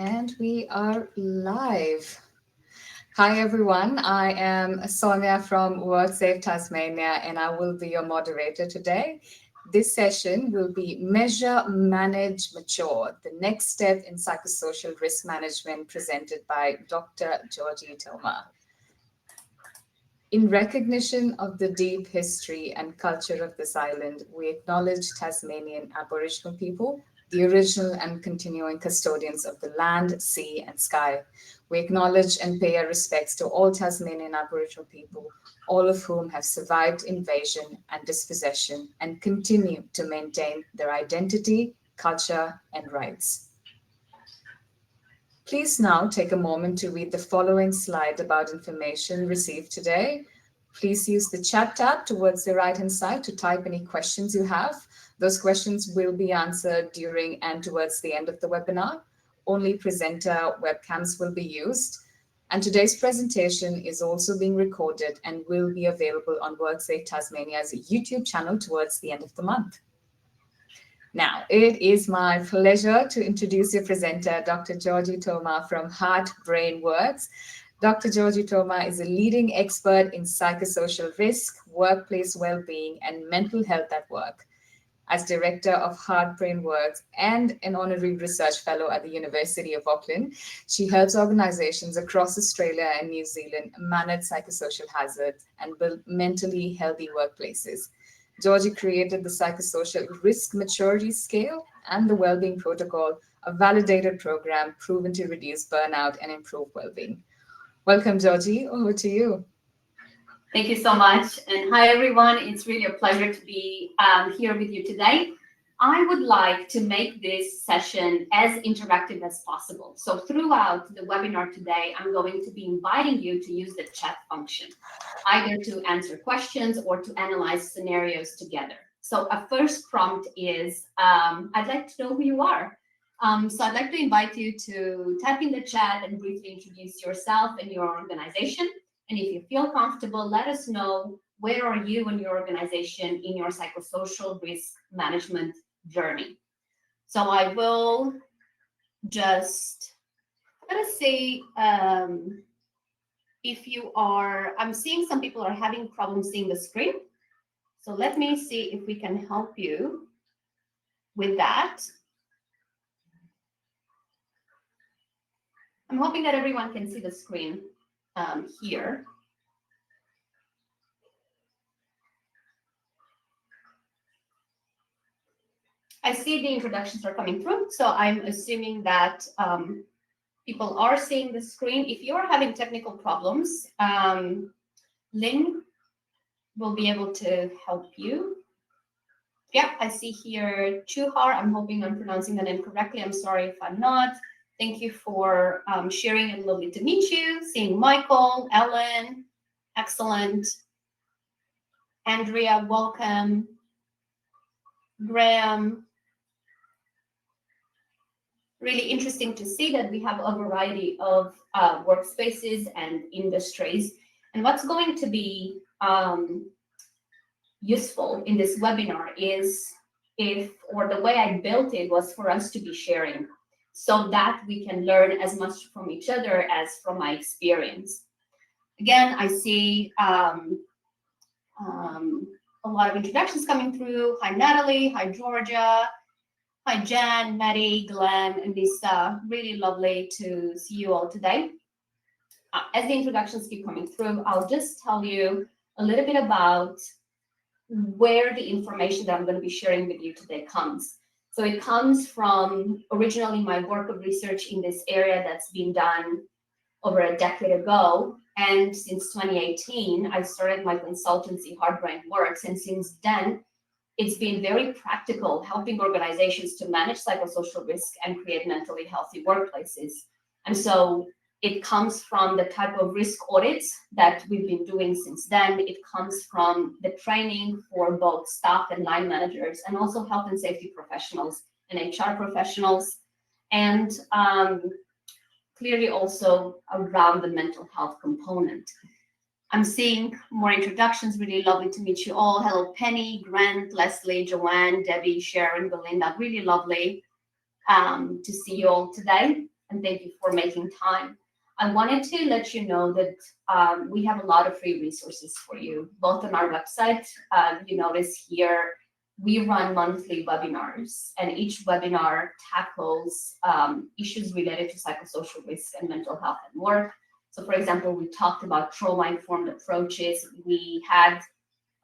And we are live. Hi, everyone. I am Sonia from WorkSafe Tasmania, and I will be your moderator today. This session will be Measure, Manage, Mature, the next step in psychosocial risk management, presented by Dr. Georgi Toma. In recognition of the deep history and culture of this island, we acknowledge Tasmanian Aboriginal people, the original and continuing custodians of the land, sea, and sky. We acknowledge and pay our respects to all Tasmanian Aboriginal people, all of whom have survived invasion and dispossession and continue to maintain their identity, culture, and rights. Please now take a moment to read the following slide about information received today. Please use the chat tab towards the right-hand side to type any questions you have. Those questions will be answered during and towards the end of the webinar. Only presenter webcams will be used. And today's presentation is also being recorded and will be available on WorkSafe Tasmania's YouTube channel towards the end of the month. Now, it is my pleasure to introduce your presenter, Dr. Georgi Toma from Heart Brain Works. Dr. Georgi Toma is a leading expert in psychosocial risk, workplace well-being, and mental health at work. As director of Heart Brain Works and an honorary research fellow at the University of Auckland, she helps organizations across Australia and New Zealand manage psychosocial hazards and build mentally healthy workplaces. Georgi created the Psychosocial Risk Maturity Scale and the Wellbeing Protocol, a validated program proven to reduce burnout and improve well-being. Welcome, Georgi. Over to you. Thank you so much. And hi, everyone. It's really a pleasure to be here with you today. I would like to make this session as interactive as possible. So throughout the webinar today, I'm going to be inviting you to use the chat function, either to answer questions or to analyze scenarios together. So a first prompt is, I'd like to know who you are. So I'd like to invite you to type in the chat and briefly introduce yourself and your organization. And if you feel comfortable, let us know where are you and your organization in your psychosocial risk management journey. So I will just, let's say, if you are, I'm seeing some people are having problems seeing the screen. So let me see if we can help you with that. I'm hoping that everyone can see the screen here. I see the introductions are coming through, so I'm assuming that people are seeing the screen. If you're having technical problems, Lynn will be able to help you. Yeah, I see here Chuhar. I'm hoping I'm pronouncing the name correctly. I'm sorry if I'm not. Thank you for sharing, and lovely to meet you. Seeing Michael, Ellen, excellent. Andrea, welcome. Graham. Really interesting to see that we have a variety of workspaces and industries. And what's going to be useful in this webinar is the way I built it was for us to be sharing so that we can learn as much from each other as from my experience. Again, I see a lot of introductions coming through. Hi, Natalie. Hi, Georgia. Hi, Jan, Maddie, Glenn, and Lisa. Really lovely to see you all today. As the introductions keep coming through, I'll just tell you a little bit about where the information that I'm going to be sharing with you today comes. So it comes from originally my work of research in this area that's been done over a decade ago. And since 2018, I started my consultancy, Heart Brain Works. And since then, it's been very practical, helping organizations to manage psychosocial risk and create mentally healthy workplaces. And so it comes from the type of risk audits that we've been doing since then. It comes from the training for both staff and line managers, and also health and safety professionals and HR professionals, and clearly also around the mental health component. I'm seeing more introductions. Really lovely to meet you all. Hello, Penny, Grant, Leslie, Joanne, Debbie, Sharon, Belinda. Really lovely to see you all today. and thank you for making time. I wanted to let you know that we have a lot of free resources for you, both on our website. You notice here, we run monthly webinars, and each webinar tackles issues related to psychosocial risk and mental health and work. So for example, we talked about trauma-informed approaches. We had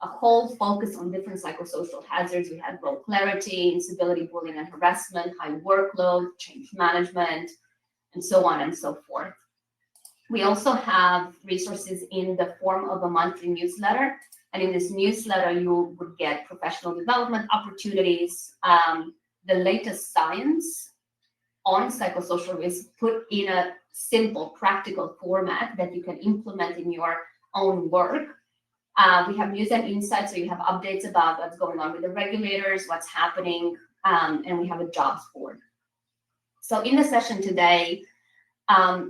a whole focus on different psychosocial hazards. We had role clarity, instability, bullying and harassment, high workload, change management, and so on and so forth. We also have resources in the form of a monthly newsletter. And in this newsletter, you would get professional development opportunities, the latest science on psychosocial risk put in a simple, practical format that you can implement in your own work. We have news and insights, so you have updates about what's going on with the regulators, what's happening, and we have a jobs board. So in the session today,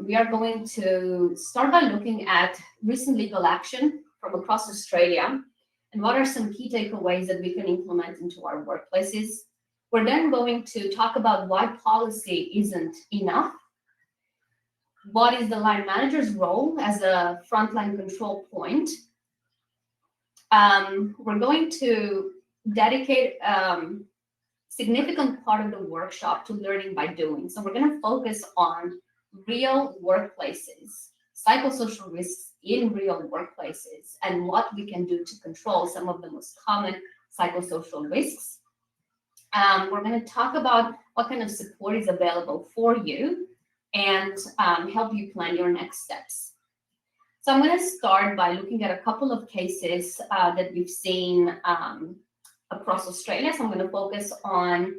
we are going to start by looking at recent legal action from across Australia and what are some key takeaways that we can implement into our workplaces. We're then going to talk about why policy isn't enough. What is the line manager's role as a frontline control point? We're going to dedicate significant part of the workshop to learning by doing. So we're going to focus on real workplaces, psychosocial risks in real workplaces, and what we can do to control some of the most common psychosocial risks. We're going to talk about what kind of support is available for you and help you plan your next steps. So I'm going to start by looking at a couple of cases that we've seen across Australia. So I'm going to focus on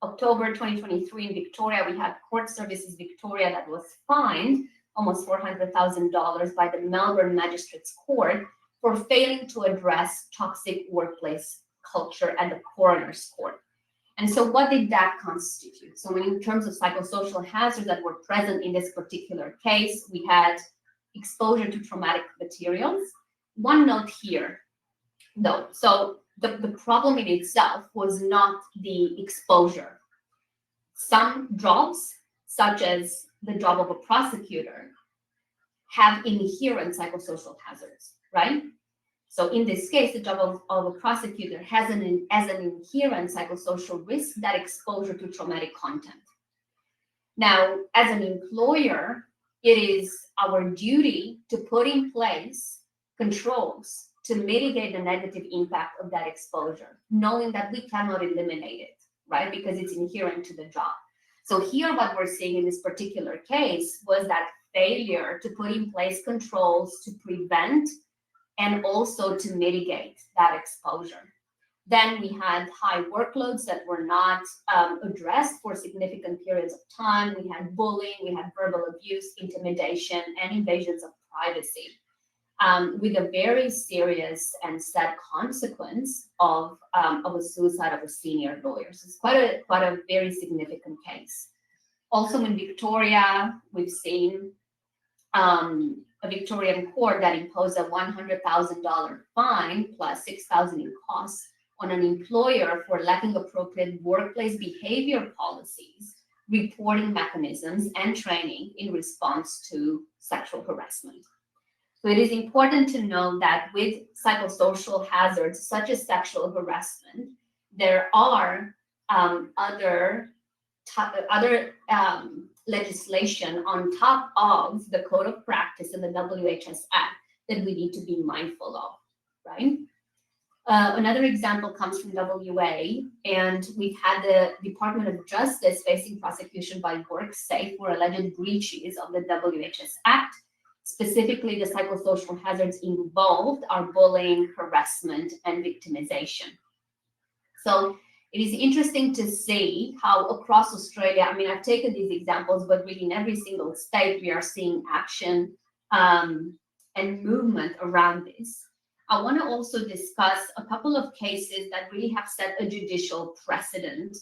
October 2023 in Victoria. We had Court Services Victoria that was fined almost $400,000 by the Melbourne Magistrates Court for failing to address toxic workplace culture at the coroner's court. And so what did that constitute? So in terms of psychosocial hazards that were present in this particular case, we had exposure to traumatic materials. One note here, though. So the problem in itself was not the exposure. Some jobs, such as the job of a prosecutor, have inherent psychosocial hazards, right? So in this case, the job of a prosecutor has as an inherent psychosocial risk, that exposure to traumatic content. Now, as an employer, it is our duty to put in place controls to mitigate the negative impact of that exposure, knowing that we cannot eliminate it, right? Because it's inherent to the job. So here, what we're seeing in this particular case was that failure to put in place controls to prevent and also to mitigate that exposure. Then we had high workloads that were not addressed for significant periods of time. We had bullying, we had verbal abuse, intimidation, and invasions of privacy, with a very serious and sad consequence of a suicide of a senior lawyer. So it's quite a very significant case. Also in Victoria, we've seen a Victorian court that imposed a $100,000 fine plus $6,000 in costs on an employer for lacking appropriate workplace behavior policies, reporting mechanisms, and training in response to sexual harassment. So it is important to know that with psychosocial hazards such as sexual harassment, there are other legislation on top of the Code of Practice and the WHS Act that we need to be mindful of, right? Another example comes from WA, and we've had the Department of Justice facing prosecution by WorkSafe for alleged breaches of the WHS Act. Specifically, the psychosocial hazards involved are bullying, harassment, and victimization. So it is interesting to see how across Australia, I mean, I've taken these examples, but really in every single state, we are seeing action and movement around this. I want to also discuss a couple of cases that really have set a judicial precedent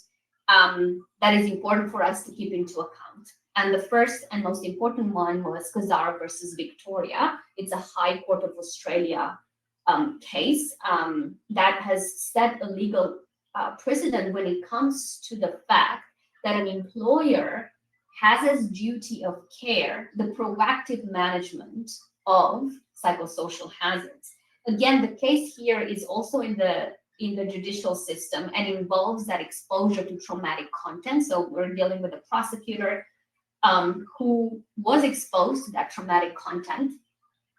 that is important for us to keep into account. And the first and most important one was Kazara versus Victoria. It's a High Court of Australia case that has set a legal precedent when it comes to the fact that an employer has as duty of care the proactive management of psychosocial hazards. Again, the case here is also in the judicial system and involves that exposure to traumatic content. So we're dealing with a prosecutor who was exposed to that traumatic content,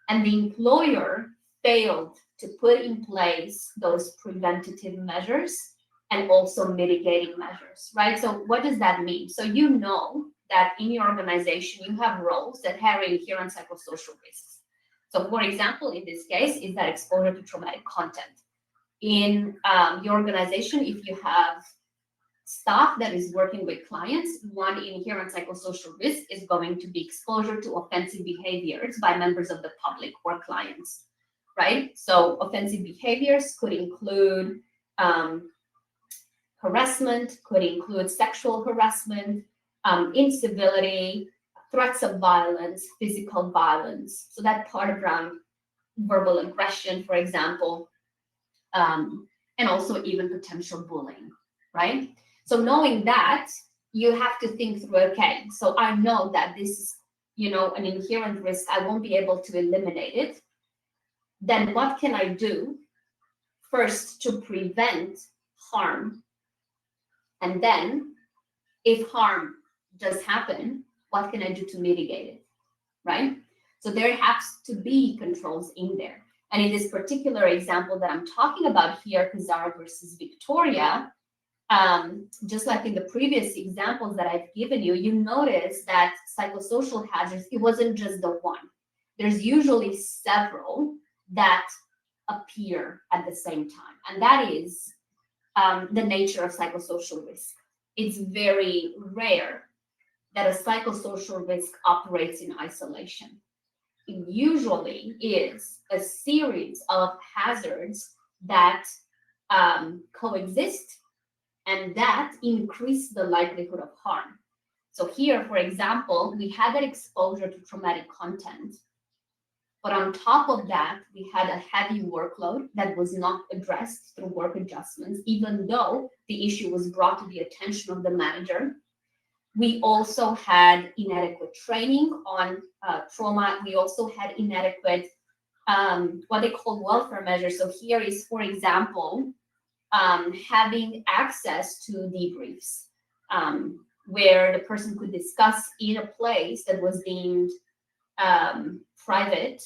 and the employer failed to put in place those preventative measures and also mitigating measures, right? So what does that mean? So you know that in your organization, you have roles that have inherent psychosocial risks. So for example, in this case, is that exposure to traumatic content. In your organization, if you have staff that is working with clients, one inherent psychosocial risk is going to be exposure to offensive behaviors by members of the public or clients, right? So offensive behaviors could include harassment, could include sexual harassment, incivility, threats of violence, physical violence. So that part around verbal aggression, for example, and also even potential bullying, right? So knowing that, you have to think through, okay, so I know that this is, an inherent risk, I won't be able to eliminate it. Then what can I do first to prevent harm? And then if harm does happen, what can I do to mitigate it, right? So there has to be controls in there. And in this particular example that I'm talking about here, Pizarro versus Victoria, just like in the previous examples that I've given you, you notice that psychosocial hazards, it wasn't just the one. There's usually several that appear at the same time. And that is the nature of psychosocial risk. It's very rare that a psychosocial risk operates in isolation. It usually is a series of hazards that coexist and that increase the likelihood of harm. So here, for example, we had that exposure to traumatic content, but on top of that, we had a heavy workload that was not addressed through work adjustments, even though the issue was brought to the attention of the manager. We also had inadequate training on trauma. We also had inadequate, what they call welfare measures. So here is, for example, having access to debriefs, where the person could discuss in a place that was deemed private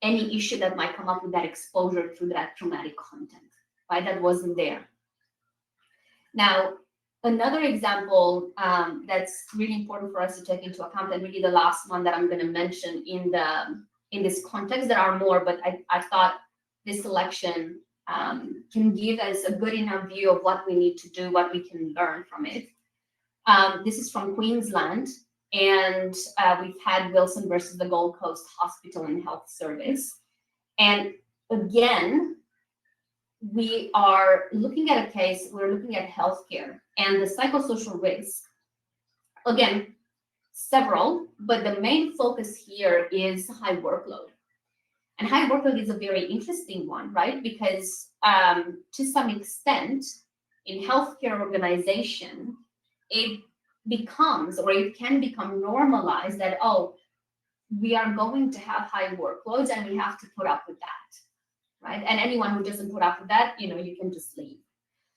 any issue that might come up with that exposure to that traumatic content, right? That wasn't there. Now, another example that's really important for us to take into account, and really the last one that I'm going to mention in this context, there are more, but I thought this selection can give us a good enough view of what we need to do, what we can learn from it. This is from Queensland, and we've had Wilson versus the Gold Coast Hospital and Health Service. And again, we are looking at a case, we're looking at healthcare and the psychosocial risk. Again, several, but the main focus here is high workload. And high workload is a very interesting one, right? Because to some extent, in healthcare organization, it becomes, or it can become normalized that, oh, we are going to have high workloads and we have to put up with that, right? And anyone who doesn't put up with that, you can just leave.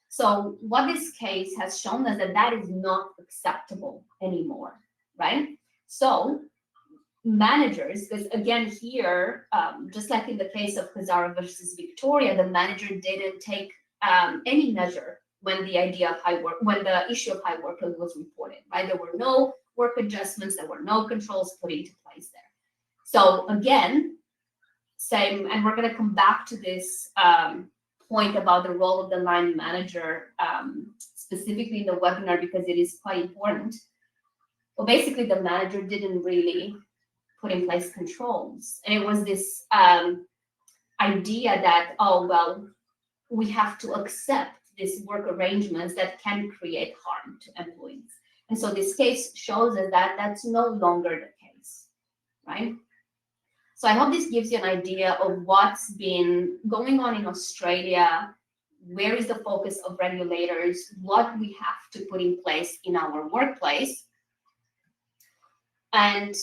So what this case has shown us that that is not acceptable anymore, right? So managers, because again here, just like in the case of Pizarro versus Victoria, the manager didn't take any measure when the issue of high workload was reported, right? There were no work adjustments, there were no controls put into place there. So again, same, and we're going to come back to this point about the role of the line manager, specifically in the webinar, because it is quite important. Well, basically, the manager didn't really put in place controls. And it was this idea that, oh, well, we have to accept these work arrangements that can create harm to employees. And so this case shows us that that's no longer the case, right? So I hope this gives you an idea of what's been going on in Australia, where is the focus of regulators, what we have to put in place in our workplace. And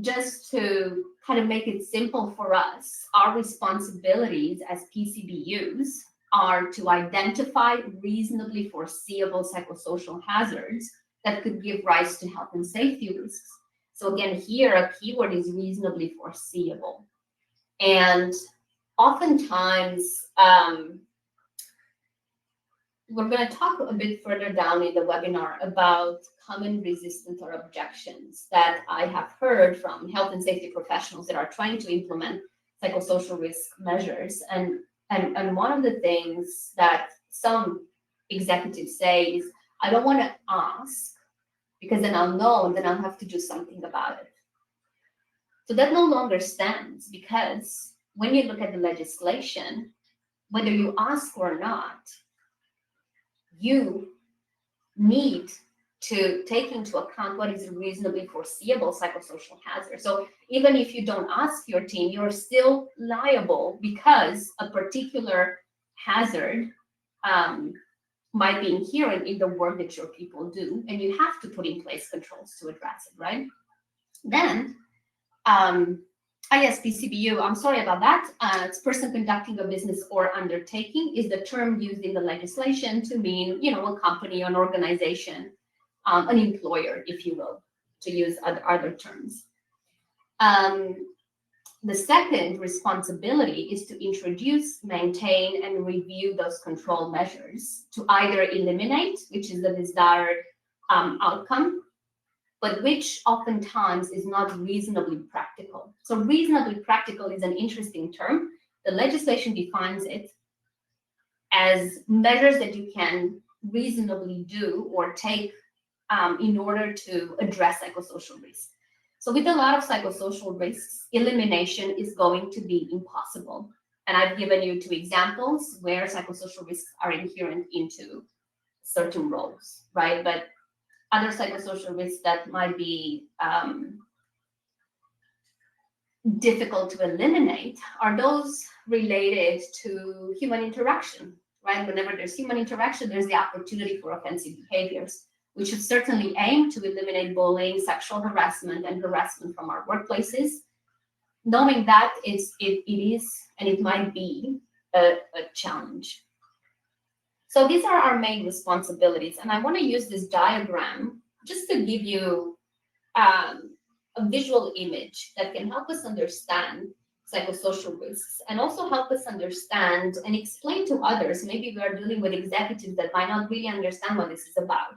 just to kind of make it simple for us, our responsibilities as PCBUs are to identify reasonably foreseeable psychosocial hazards that could give rise to health and safety risks. So again, here a keyword is reasonably foreseeable. And oftentimes, we're going to talk a bit further down in the webinar about common resistance or objections that I have heard from health and safety professionals that are trying to implement psychosocial risk measures. And one of the things that some executives say is, I don't want to ask because then I'll know and then I'll have to do something about it. So that no longer stands, because when you look at the legislation, whether you ask or not, you need to take into account what is a reasonably foreseeable psychosocial hazard. So even if you don't ask your team, you're still liable because a particular hazard might be inherent in the work that your people do, and you have to put in place controls to address it, right? Then, yes, PCBU, I'm sorry about that. It's person conducting a business or undertaking is the term used in the legislation to mean, a company, an organization, an employer, if you will, to use other terms. The second responsibility is to introduce, maintain, and review those control measures to either eliminate, which is the desired outcome, but which oftentimes is not reasonably practical. So reasonably practical is an interesting term. The legislation defines it as measures that you can reasonably do or take in order to address psychosocial risks. So with a lot of psychosocial risks, elimination is going to be impossible. And I've given you 2 examples where psychosocial risks are inherent into certain roles, right? But other psychosocial risks that might be difficult to eliminate are those related to human interaction, right? Whenever there's human interaction, there's the opportunity for offensive behaviors. We should certainly aim to eliminate bullying, sexual harassment, and harassment from our workplaces, knowing that it is and it might be a challenge. So these are our main responsibilities, and I want to use this diagram just to give you a visual image that can help us understand psychosocial risks and also help us understand and explain to others. Maybe we are dealing with executives that might not really understand what this is about.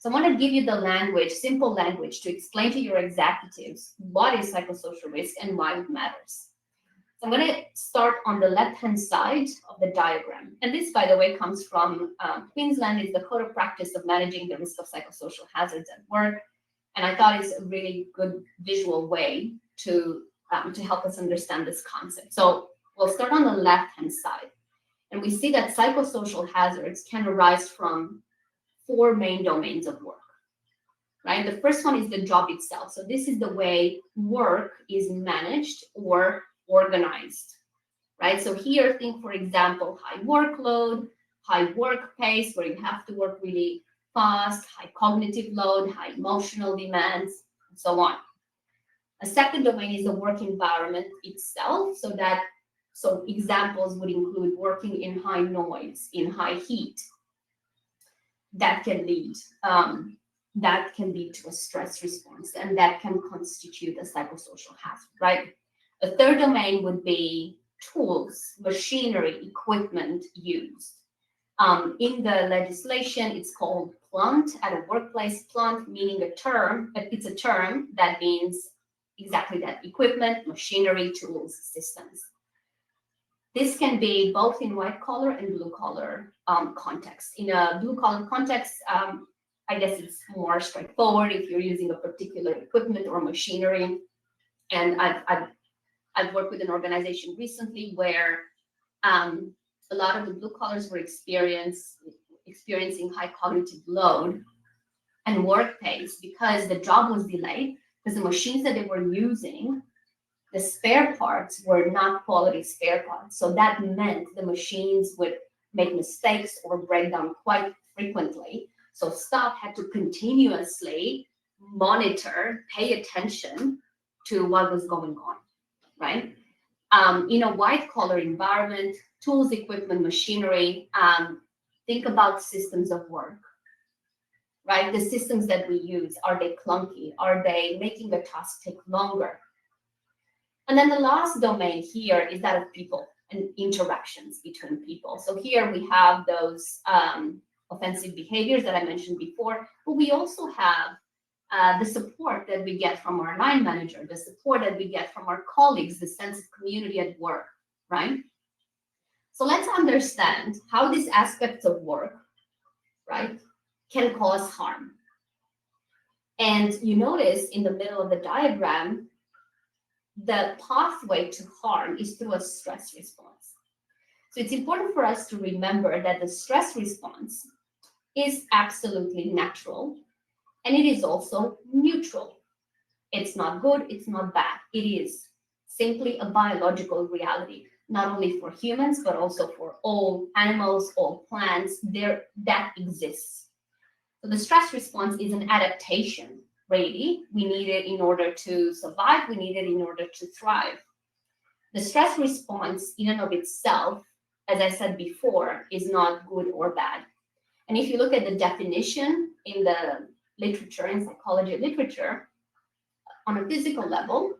So I want to give you the language, simple language, to explain to your executives what is psychosocial risk and why it matters. So I'm going to start on the left-hand side of the diagram. And this, by the way, comes from Queensland. It's the Code of Practice of Managing the Risk of Psychosocial Hazards at Work. And I thought it's a really good visual way to help us understand this concept. So we'll start on the left-hand side. And we see that psychosocial hazards can arise from 4 main domains of work, right? The first one is the job itself. So this is the way work is managed or organized, right? So here, think, for example, high workload, high work pace, where you have to work really fast, high cognitive load, high emotional demands, and so on. A second domain is the work environment itself. So examples would include working in high noise, in high heat. That can lead to a stress response, and that can constitute a psychosocial hazard, right? A third domain would be tools, machinery, equipment used. In the legislation, it's called plant at a workplace. Plant meaning it's a term that means exactly that: equipment, machinery, tools, systems. This can be both in white collar and blue collar context. In a blue collar context, I guess it's more straightforward if you're using a particular equipment or machinery. And I've worked with an organization recently where a lot of the blue collars were experiencing high cognitive load and work pace because the job was delayed, because the machines that they were using, the spare parts were not quality spare parts. So that meant the machines would make mistakes or break down quite frequently. So staff had to continuously monitor, pay attention to what was going on, right? In a white collar environment, tools, equipment, machinery, think about systems of work, right? The systems that we use, are they clunky? Are they making the task take longer? And then the last domain here is that of people and interactions between people. So here we have those offensive behaviors that I mentioned before, but we also have the support that we get from our line manager, the support that we get from our colleagues, the sense of community at work, right? So let's understand how these aspects of work, right, can cause harm. And you notice in the middle of the diagram, the pathway to harm is through a stress response. So it's important for us to remember that the stress response is absolutely natural, and it is also neutral. It's not good, it's not bad. It is simply a biological reality, not only for humans, but also for all animals, all plants, that exists. So the stress response is an adaptation, really. We need it in order to survive, we need it in order to thrive. The stress response in and of itself, as I said before, is not good or bad. And if you look at the definition in the literature, in psychology literature, on a physical level,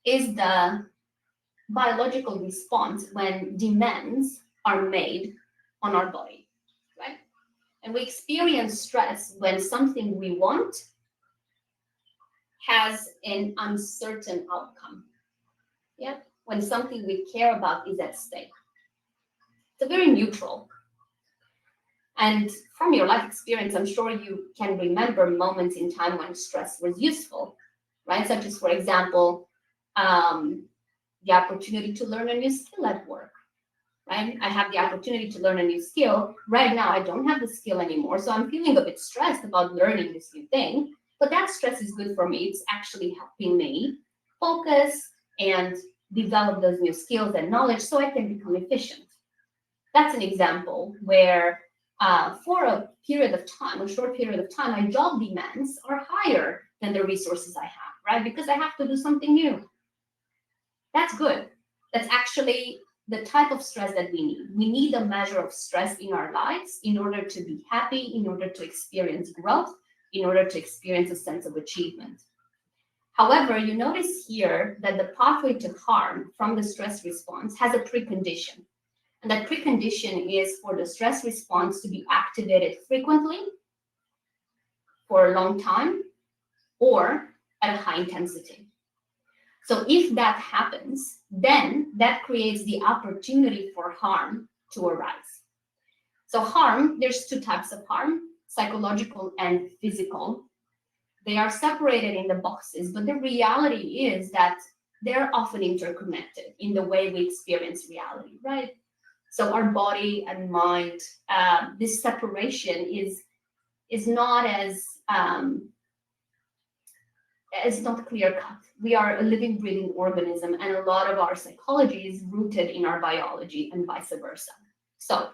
is the biological response when demands are made on our body, right? And we experience stress when something we want has an uncertain outcome. Yeah, when something we care about is at stake. It's a very neutral. And from your life experience, I'm sure you can remember moments in time when stress was useful, right? Such as, for example, the opportunity to learn a new skill at work, right? I have the opportunity to learn a new skill. Right now, I don't have the skill anymore, so I'm feeling a bit stressed about learning this new thing, but that stress is good for me. It's actually helping me focus and develop those new skills and knowledge so I can become efficient. That's an example where for a period of time, a short period of time, my job demands are higher than the resources I have, right? Because I have to do something new. That's good. That's actually the type of stress that we need. We need a measure of stress in our lives in order to be happy, in order to experience growth, in order to experience a sense of achievement. However, you notice here that the pathway to harm from the stress response has a precondition. And that precondition is for the stress response to be activated frequently, for a long time, or at a high intensity. So if that happens, then that creates the opportunity for harm to arise. So harm, there's two types of harm, psychological and physical. They are separated in the boxes, but the reality is that they're often interconnected in the way we experience reality, right? So our body and mind, this separation is not as it's not clear cut. We are a living, breathing organism, and a lot of our psychology is rooted in our biology and vice versa. So,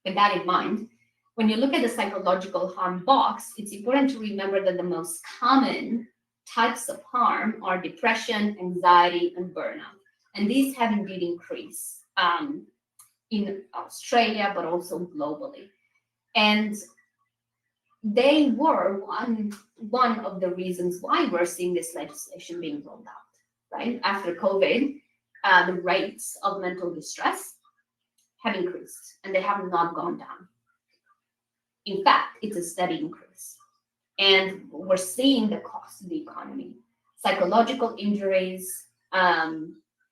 with that in mind, when you look at the psychological harm box, it's important to remember that the most common types of harm are depression, anxiety, and burnout. And these have indeed increased in Australia, but also globally. And they were one of the reasons why we're seeing this legislation being rolled out, right? After COVID, the rates of mental distress have increased and they have not gone down. In fact, it's a steady increase. And we're seeing the cost of the economy. Psychological injuries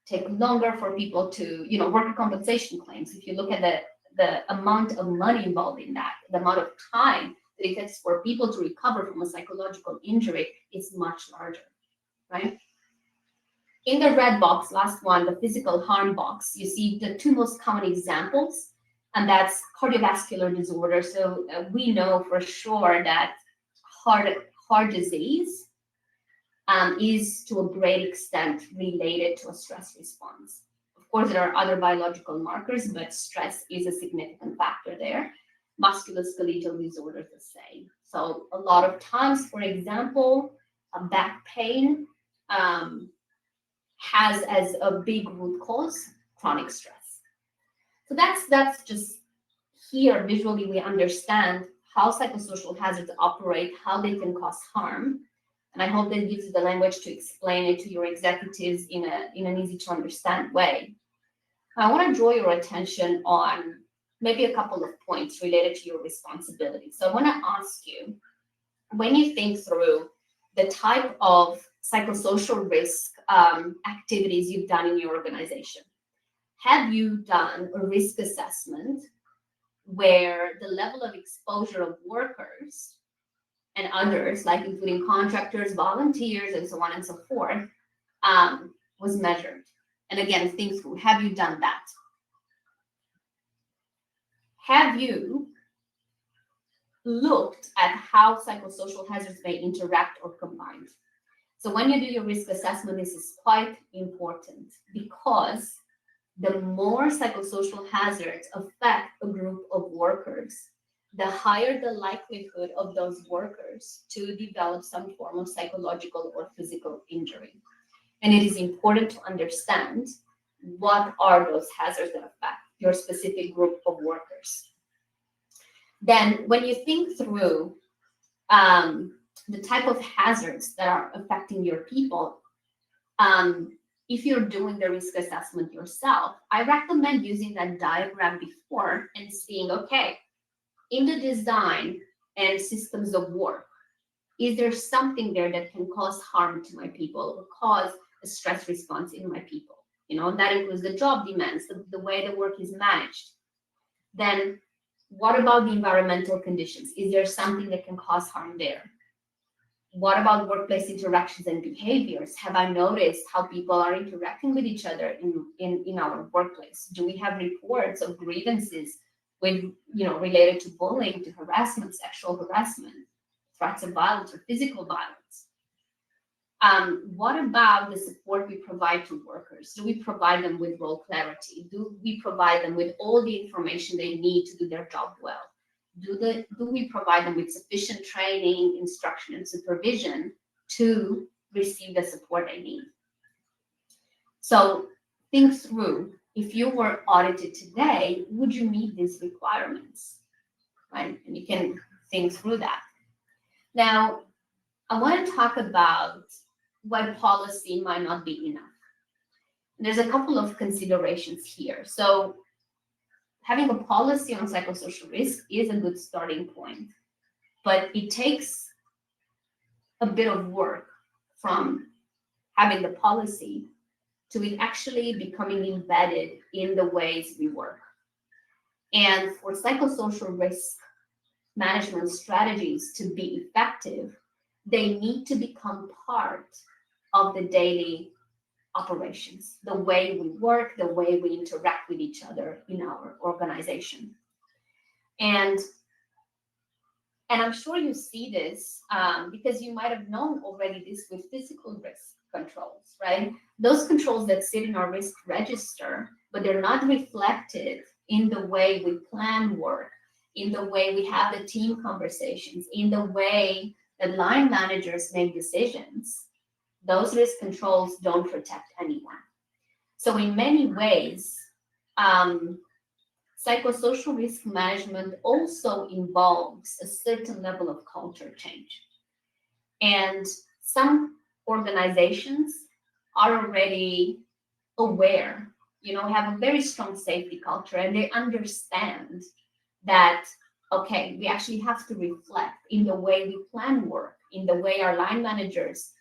take longer for people to, worker compensation claims. If you look at the amount of money involved in that, the amount of time that it takes for people to recover from a psychological injury is much larger, right? In the red box, last one, the physical harm box, you see the two most common examples, and that's cardiovascular disorder. So we know for sure that heart disease is to a great extent related to a stress response. Of course, there are other biological markers, but stress is a significant factor there. Musculoskeletal disorders the same. So a lot of times, for example, a back pain has as a big root cause chronic stress. So that's just here visually we understand how psychosocial hazards operate, how they can cause harm. And I hope that gives you the language to explain it to your executives in an easy to understand way. I want to draw your attention on maybe a couple of points related to your responsibility. So I want to ask you, when you think through the type of psychosocial risk activities you've done in your organization, have you done a risk assessment where the level of exposure of workers and others, like including contractors, volunteers, and so on and so forth, was measured? And again, think through, have you done that? Have you looked at how psychosocial hazards may interact or combine? So when you do your risk assessment, this is quite important because the more psychosocial hazards affect a group of workers, the higher the likelihood of those workers to develop some form of psychological or physical injury. And it is important to understand what are those hazards that affect your specific group of workers. Then when you think through the type of hazards that are affecting your people, if you're doing the risk assessment yourself, I recommend using that diagram before and seeing, okay, in the design and systems of work, is there something there that can cause harm to my people or cause a stress response in my people? That includes the job demands, the way the work is managed. Then what about the environmental conditions? Is there something that can cause harm there? What about workplace interactions and behaviors? Have I noticed how people are interacting with each other in our workplace? Do we have reports of grievances related to bullying, to harassment, sexual harassment, threats of violence or physical violence? What about the support we provide to workers? Do we provide them with role clarity? Do we provide them with all the information they need to do their job well? Do we provide them with sufficient training, instruction, and supervision to receive the support they need? So think through, if you were audited today, would you meet these requirements? Right? And you can think through that. Now, I want to talk about why policy might not be enough. There's a couple of considerations here. So having a policy on psychosocial risk is a good starting point, but it takes a bit of work from having the policy to it actually becoming embedded in the ways we work. And for psychosocial risk management strategies to be effective, they need to become part of the daily operations, the way we work, the way we interact with each other in our organization. And I'm sure you see this because you might have known already this with physical risk controls, right? Those controls that sit in our risk register, but they're not reflected in the way we plan work, in the way we have the team conversations, in the way that line managers make decisions. Those risk controls don't protect anyone. So in many ways, psychosocial risk management also involves a certain level of culture change. And some organizations are already aware, have a very strong safety culture, and they understand that, okay, we actually have to reflect in the way we plan work, in the way our line managers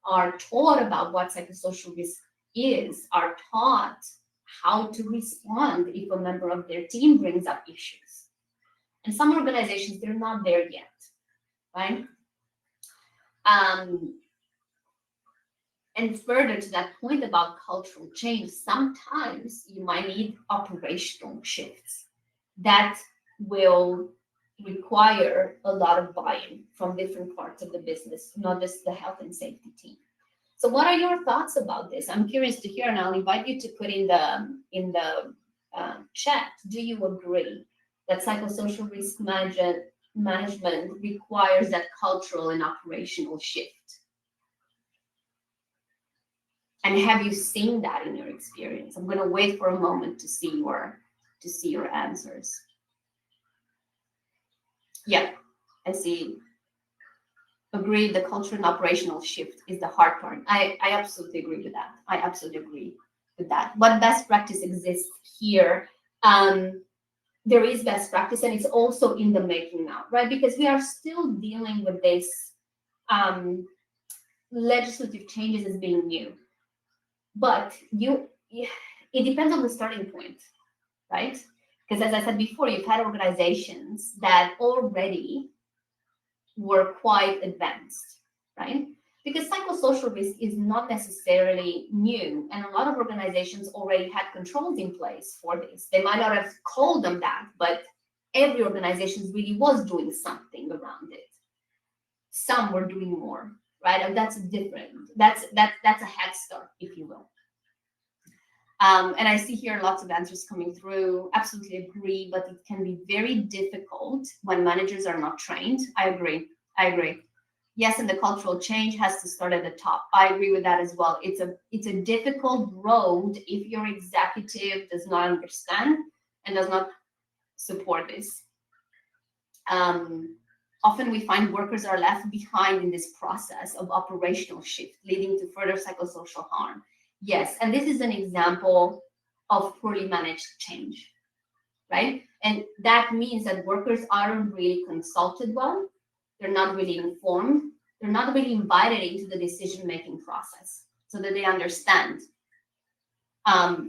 are taught about what psychosocial risk is, are taught how to respond if a member of their team brings up issues. And some organizations, they're not there yet, right? And further to that point about cultural change, sometimes you might need operational shifts that will require a lot of buy-in from different parts of the business, not just the health and safety team. So what are your thoughts about this? I'm curious to hear, and I'll invite you to put in the chat. Do you agree that psychosocial risk management requires that cultural and operational shift. And have you seen that in your experience? I'm going to wait for a moment to see your answers. Yeah, I see. Agree, the culture and operational shift is the hard part. I absolutely agree with that. I absolutely agree with that. What best practice exists here? There is best practice, and it's also in the making now, right? Because we are still dealing with this legislative changes as being new. But it depends on the starting point, right? Because as I said before, you've had organizations that already were quite advanced, right? Because psychosocial risk is not necessarily new, and a lot of organizations already had controls in place for this. They might not have called them that, but every organization really was doing something around it. Some were doing more, right? And that's different. That's a head start, if you will. And I see here lots of answers coming through. Absolutely agree, but it can be very difficult when managers are not trained. I agree. Yes, and the cultural change has to start at the top. I agree with that as well. It's a difficult road if your executive does not understand and does not support this. Often we find workers are left behind in this process of operational shift, leading to further psychosocial harm. Yes, and this is an example of poorly managed change, right? And that means that workers aren't really consulted well, they're not really informed, they're not really invited into the decision-making process so that they understand.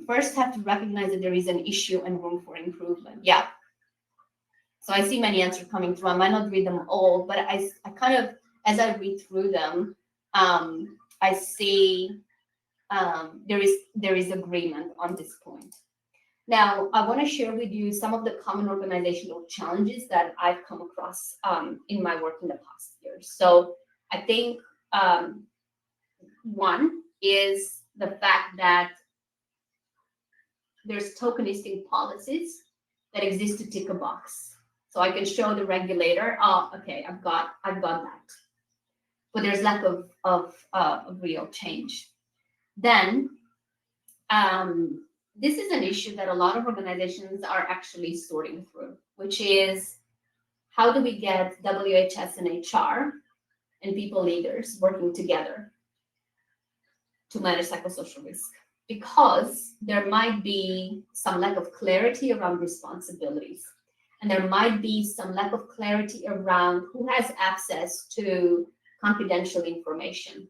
First, have to recognize that there is an issue and room for improvement. Yeah. So I see many answers coming through. I might not read them all, but I kind of, as I read through them, I see there is agreement on this point. Now, I want to share with you some of the common organizational challenges that I've come across in my work in the past years. So I think one is the fact that there's tokenistic policies that exist to tick a box. So I can show the regulator, oh, okay, I've got that. But there's lack of real change. Then, this is an issue that a lot of organizations are actually sorting through, which is how do we get WHS and HR and people leaders working together to manage psychosocial risk? Because there might be some lack of clarity around responsibilities, and there might be some lack of clarity around who has access to confidential information.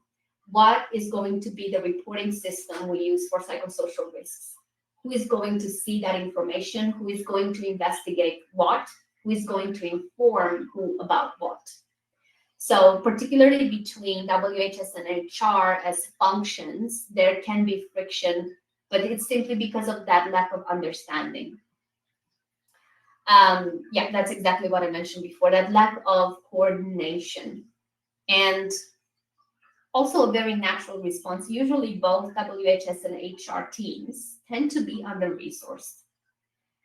What is going to be the reporting system we use for psychosocial risks? Who is going to see that information? Who is going to investigate what? Who is going to inform who about what? So particularly between WHS and HR as functions, there can be friction, but it's simply because of that lack of understanding. Yeah, that's exactly what I mentioned before, that lack of coordination. And also a very natural response. Usually both WHS and HR teams tend to be under-resourced.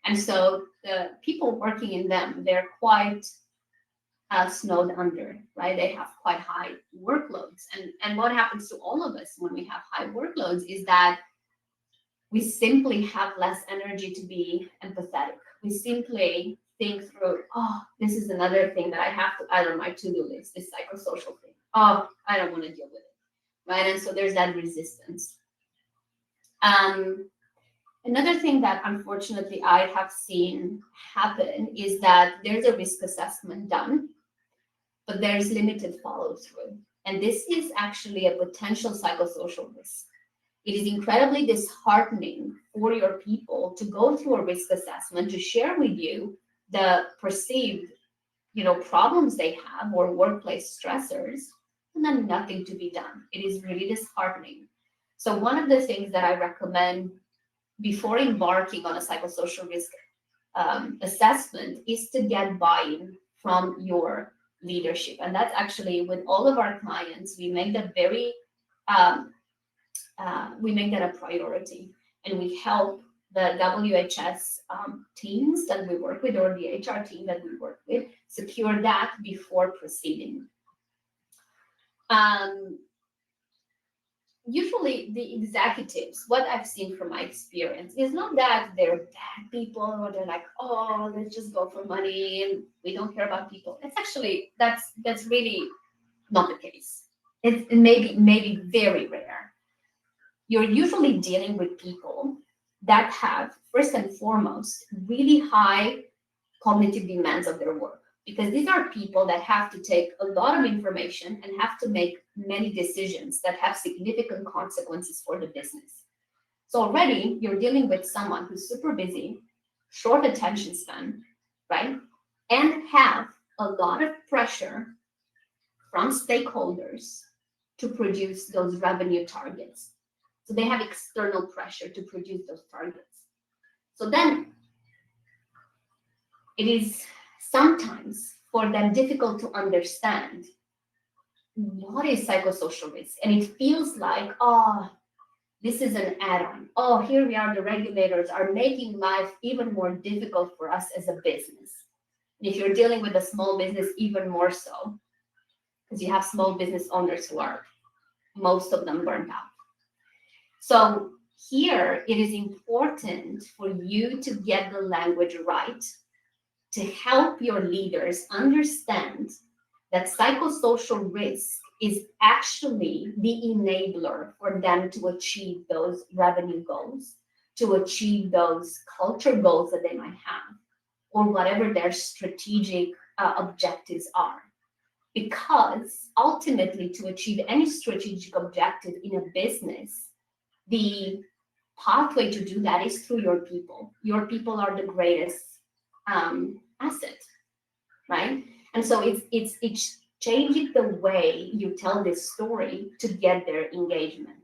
And so the people working in them, they're quite snowed under, right? They have quite high workloads. And what happens to all of us when we have high workloads is that we simply have less energy to be empathetic. We simply think through, oh, this is another thing that I have to add on my to-do list, this psychosocial thing. Oh, I don't want to deal with it, right? And so there's that resistance. Another thing that unfortunately I have seen happen is that there's a risk assessment done, but there's limited follow-through. And this is actually a potential psychosocial risk. It is incredibly disheartening for your people to go through a risk assessment, to share with you the perceived, problems they have or workplace stressors, and then nothing to be done. It is really disheartening. So one of the things that I recommend before embarking on a psychosocial risk assessment is to get buy-in from your leadership. And that's actually with all of our clients, we make that a priority, and we help the WHS teams that we work with, or the HR team that we work with, secure that before proceeding. Usually the executives, what I've seen from my experience is not that they're bad people or they're like, oh, let's just go for money and we don't care about people. It's actually, that's really not the case. It's maybe very rare. You're usually dealing with people that have, first and foremost, really high cognitive demands of their work, because these are people that have to take a lot of information and have to make many decisions that have significant consequences for the business. So already you're dealing with someone who's super busy, short attention span, right? And have a lot of pressure from stakeholders to produce those revenue targets. So they have external pressure to produce those targets. So then it is sometimes for them difficult to understand what is psychosocial risk. And it feels like, oh, this is an add-on. Oh, here we are, the regulators are making life even more difficult for us as a business. And if you're dealing with a small business, even more so, because you have small business owners who are, most of them, burnt out. So here it is important for you to get the language right to help your leaders understand that psychosocial risk is actually the enabler for them to achieve those revenue goals, to achieve those culture goals that they might have, or whatever their strategic objectives are. Because ultimately, to achieve any strategic objective in a business, the pathway to do that is through your people. Your people are the greatest asset, right? And so it's changing the way you tell this story to get their engagement.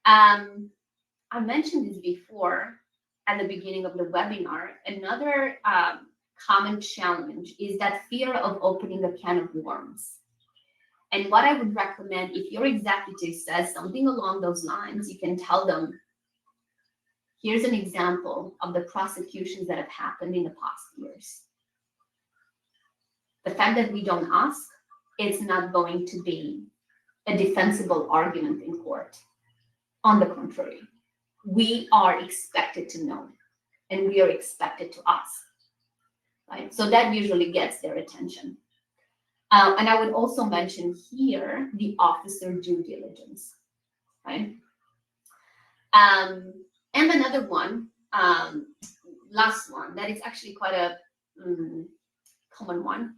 I mentioned this before at the beginning of the webinar. Another common challenge is that fear of opening a can of worms. And what I would recommend, if your executive says something along those lines, you can tell them, here's an example of the prosecutions that have happened in the past years. The fact that we don't ask, it's not going to be a defensible argument in court. On the contrary, we are expected to know, and we are expected to ask, right? So that usually gets their attention. And I would also mention here the officer due diligence, right? And another one, last one, that is actually quite a common one,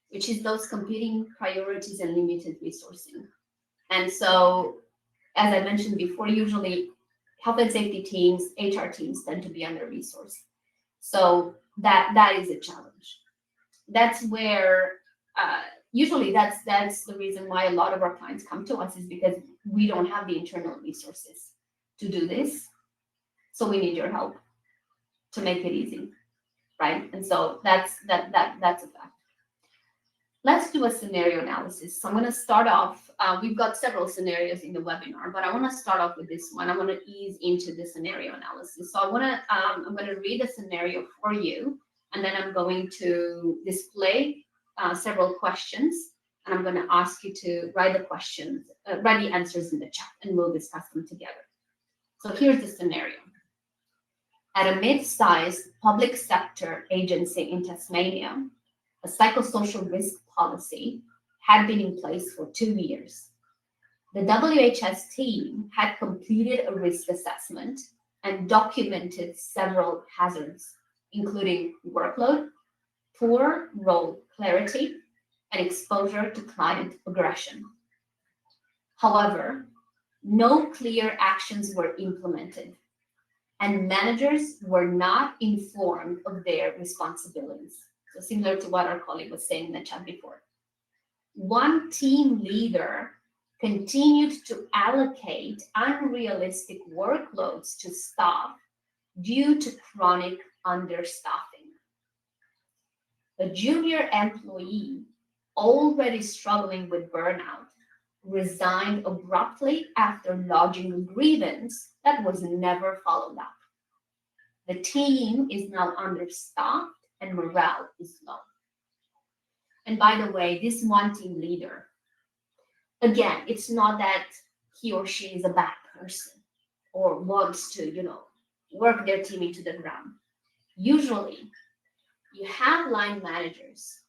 which is those competing priorities and limited resourcing. And so, as I mentioned before, usually health and safety teams, HR teams tend to be under-resourced. So that is a challenge. That's where usually that's the reason why a lot of our clients come to us, is because we don't have the internal resources to do this. So we need your help to make it easy, right? And so that's a fact. Let's do a scenario analysis. So I'm going to start off. We've got several scenarios in the webinar, but I want to start off with this one. I want to ease into the scenario analysis. So I'm going to read a scenario for you, and then I'm going to display several questions, and I'm going to ask you to write the answers in the chat, and we'll discuss them together. So here's the scenario. At a mid-sized public sector agency in Tasmania, a psychosocial risk policy had been in place for 2 years. The WHS team had completed a risk assessment and documented several hazards, including workload, poor role clarity, and exposure to client aggression. However, no clear actions were implemented, and managers were not informed of their responsibilities. So similar to what our colleague was saying in the chat before. One team leader continued to allocate unrealistic workloads to staff due to chronic understaffing. A junior employee, already struggling with burnout, resigned abruptly after lodging a grievance that was never followed up. The team is now understaffed and morale is low. And by the way, this one team leader, again, it's not that he or she is a bad person or wants to, work their team into the ground. Usually, you have line managers,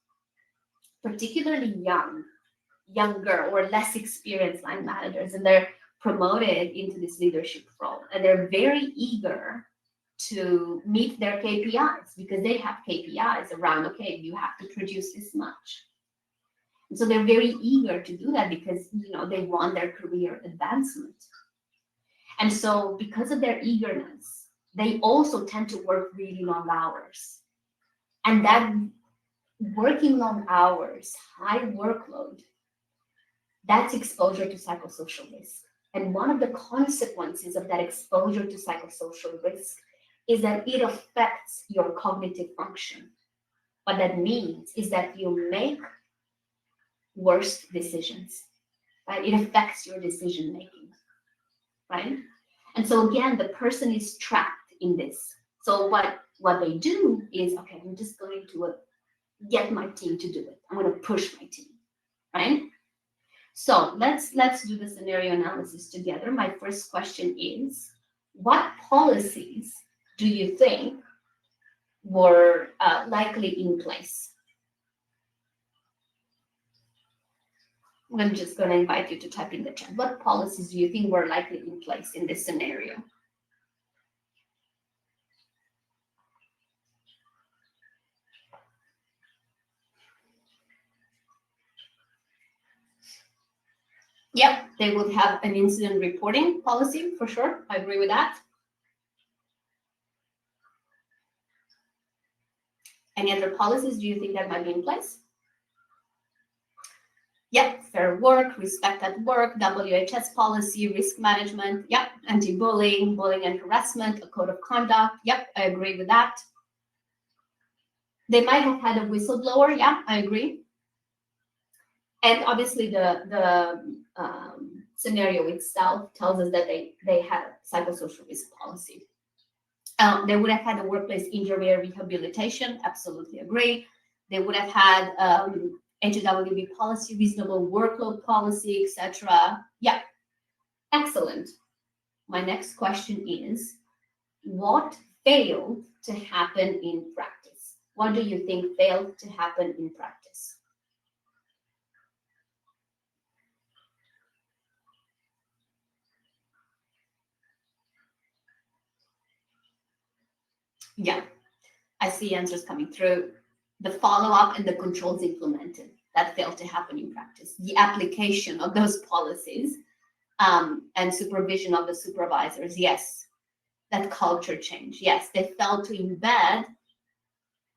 particularly younger or less experienced line managers, and they're promoted into this leadership role. And they're very eager to meet their KPIs because they have KPIs around, okay, you have to produce this much. And so they're very eager to do that because, they want their career advancement. And so because of their eagerness, they also tend to work really long hours. And that working long hours, high workload, that's exposure to psychosocial risk. And one of the consequences of that exposure to psychosocial risk is that it affects your cognitive function. What that means is that you make worse decisions, right? It affects your decision making, right? And so again, the person is trapped in this. So what they do is, okay, I'm just going to get my team to do it. I'm going to push my team, right? So let's do the scenario analysis together. My first question is, what policies do you think were likely in place? I'm just going to invite you to type in the chat. What policies do you think were likely in place in this scenario? Yep, they would have an incident reporting policy for sure. I agree with that. Any other policies do you think that might be in place? Yep, fair work, respect at work, WHS policy, risk management. Yep, anti-bullying, bullying and harassment, a code of conduct. Yep, I agree with that. They might have had a whistleblower. Yeah, I agree. And obviously the scenario itself tells us that they had a psychosocial risk policy. They would have had a workplace injury rehabilitation. Absolutely agree. They would have had HWB policy, reasonable workload policy, etc. Yeah, excellent. My next question is, what failed to happen in practice? What do you think failed to happen in practice? Yeah, I see answers coming through. The follow-up and the controls implemented, that failed to happen in practice. The application of those policies and supervision of the supervisors, yes. That culture change, yes. They failed to embed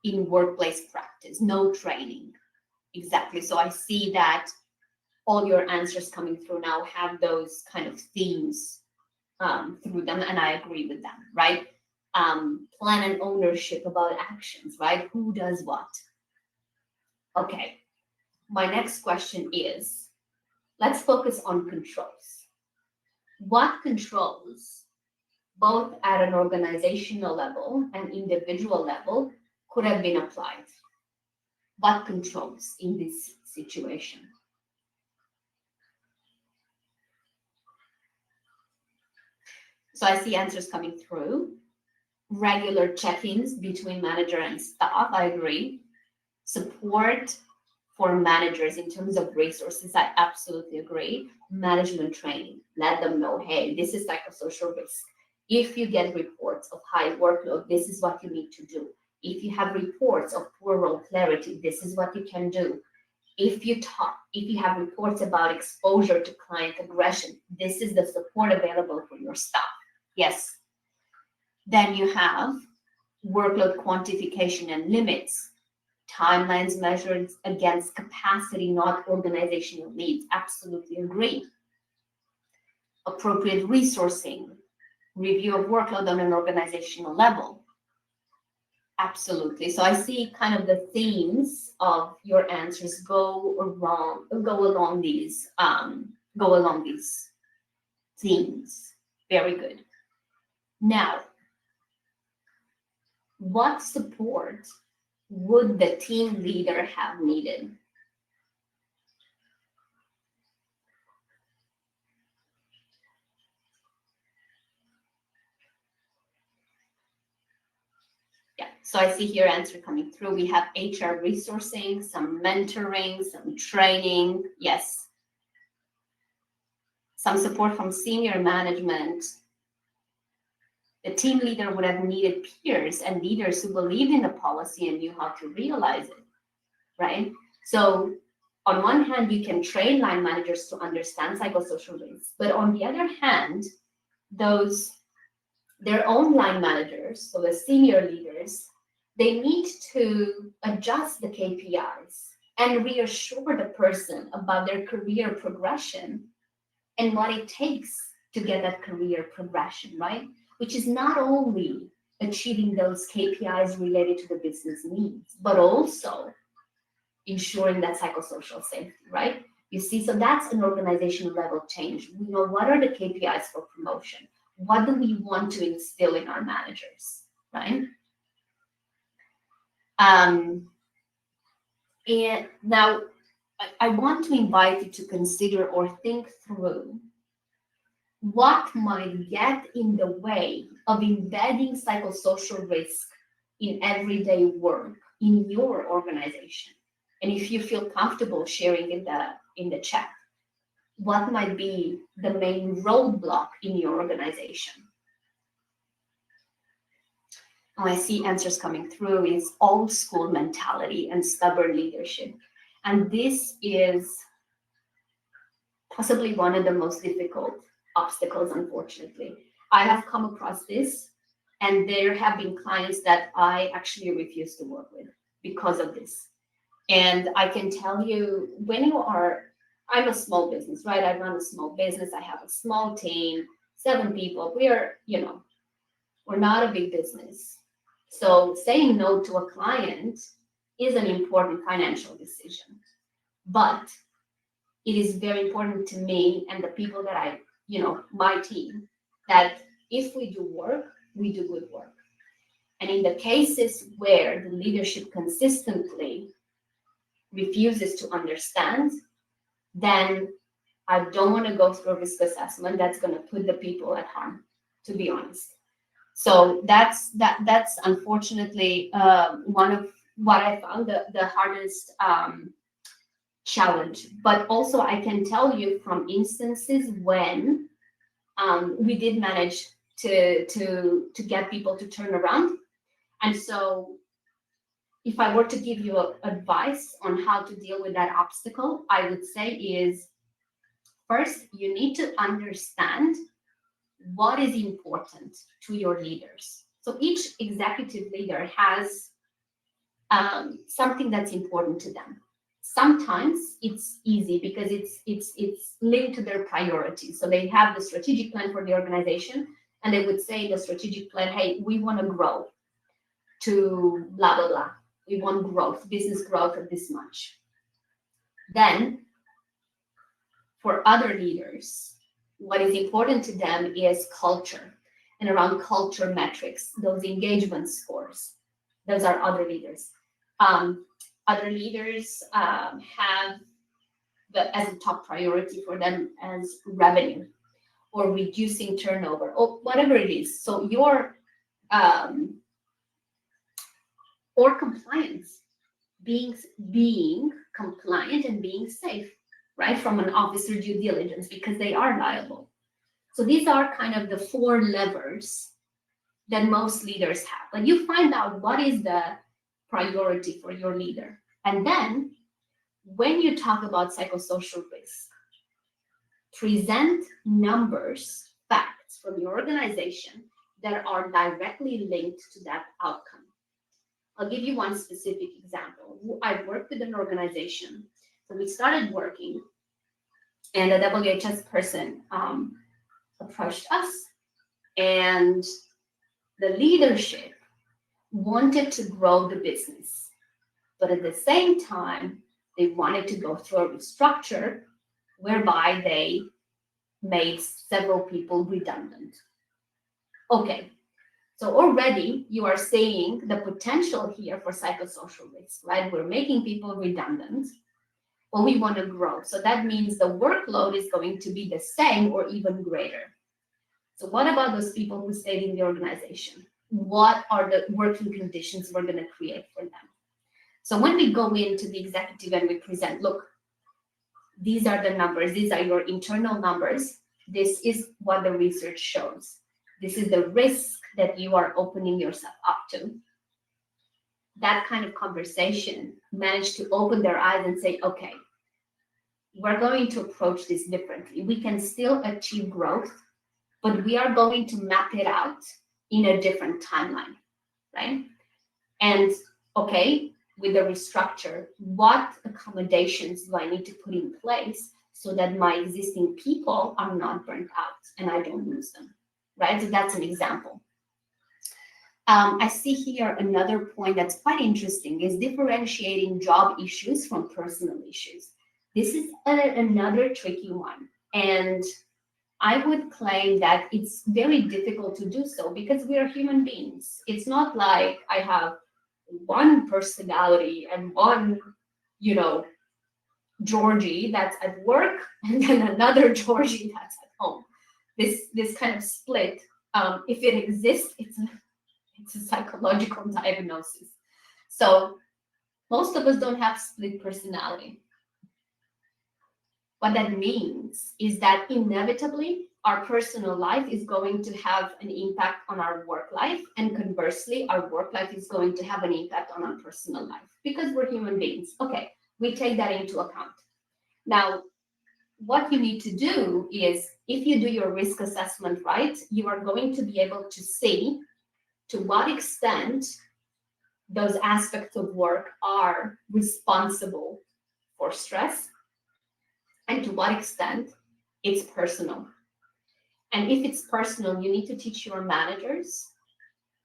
in workplace practice, no training. Exactly. So I see that all your answers coming through now have those kind of themes through them, and I agree with them, right? Plan and ownership about actions, right? Who does what? Okay. My next question is, let's focus on controls. What controls, both at an organizational level and individual level, could have been applied? What controls in this situation? So I see answers coming through. Regular check-ins between manager and staff, I agree. Support for managers in terms of resources, I absolutely agree. Management training, let them know, hey, this is psychosocial risk. If you get reports of high workload, this is what you need to do. If you have reports of poor role clarity, this is what you can do. If you have reports about exposure to client aggression, this is the support available for your staff. Yes. Then you have workload quantification and limits, timelines measured against capacity, not organizational needs. Absolutely agree. Appropriate resourcing, review of workload on an organizational level. Absolutely. So I see kind of the themes of your answers go along these themes. Very good. Now, what support would the team leader have needed? Yeah, so I see here answer coming through. We have HR resourcing, some mentoring, some training. Yes. Some support from senior management. The team leader would have needed peers and leaders who believed in the policy and knew how to realize it, right? So on one hand, you can train line managers to understand psychosocial risks, but on the other hand, their own line managers, so the senior leaders, they need to adjust the KPIs and reassure the person about their career progression and what it takes to get that career progression, right? Which is not only achieving those KPIs related to the business needs, but also ensuring that psychosocial safety, right? You see, so that's an organizational level change. We know what are the KPIs for promotion? What do we want to instill in our managers, right? And now I want to invite you to consider or think through what might get in the way of embedding psychosocial risk in everyday work in your organization. And if you feel comfortable sharing in the chat, what might be the main roadblock in your organization? Now I see answers coming through is old school mentality and stubborn leadership. And this is possibly one of the most difficult obstacles, unfortunately. I have come across this, and there have been clients that I actually refuse to work with because of this. And I can tell you, I'm a small business, right? I run a small business. I have a small team, 7 people. We're not a big business. So saying no to a client is an important financial decision. But it is very important to me and the people that my team, that if we do work, we do good work. And in the cases where the leadership consistently refuses to understand, then I don't want to go through a risk assessment that's going to put the people at harm, to be honest. So that's unfortunately one of what I found the hardest challenge. But also I can tell you from instances when we did manage to get people to turn around. And so if I were to give you advice on how to deal with that obstacle, I would say is, first, you need to understand what is important to your leaders. So each executive leader has something that's important to them. Sometimes it's easy because it's linked to their priorities. So they have the strategic plan for the organization, and they would say in the strategic plan, hey, we want to grow to blah, blah, blah. We want growth, business growth of this much. Then for other leaders, what is important to them is culture, and around culture metrics, those engagement scores. Those are other leaders. Other leaders have as a top priority for them as revenue or reducing turnover or whatever it is. So your or compliance, being compliant and being safe, right, from an officer due diligence, because they are liable. So these are kind of the 4 levers that most leaders have. Like, you find out what is the priority for your leader. And then when you talk about psychosocial risk, present numbers, facts from your organization that are directly linked to that outcome. I'll give you one specific example. I've worked with an organization. So we started working, and a WHS person approached us, and the leadership wanted to grow the business. But at the same time, they wanted to go through a restructure whereby they made several people redundant. Okay, So already you are seeing the potential here for psychosocial risk, right? We're making people redundant, but we want to grow. So that means the workload is going to be the same or even greater. So what about those people who stayed in the organization? What are the working conditions we're going to create for them? So when we go into the executive and we present, look, these are the numbers, these are your internal numbers. This is what the research shows. This is the risk that you are opening yourself up to. That kind of conversation managed to open their eyes and say, okay, we're going to approach this differently. We can still achieve growth, but we are going to map it out in a different timeline, right? And okay, with the restructure, what accommodations do I need to put in place so that my existing people are not burnt out and I don't lose them, right? So that's an example. I see here another point that's quite interesting is differentiating job issues from personal issues. This is another tricky one. And I would claim that it's very difficult to do so because we are human beings. It's not like I have one personality and one, Georgie that's at work and then another Georgie that's at home. This kind of split, if it exists, it's a psychological diagnosis. So most of us don't have split personality. What that means is that inevitably our personal life is going to have an impact on our work life, and conversely, our work life is going to have an impact on our personal life because we're human beings. Okay, we take that into account. Now, what you need to do is, if you do your risk assessment right, you are going to be able to see to what extent those aspects of work are responsible for stress and to what extent it's personal. And if it's personal, you need to teach your managers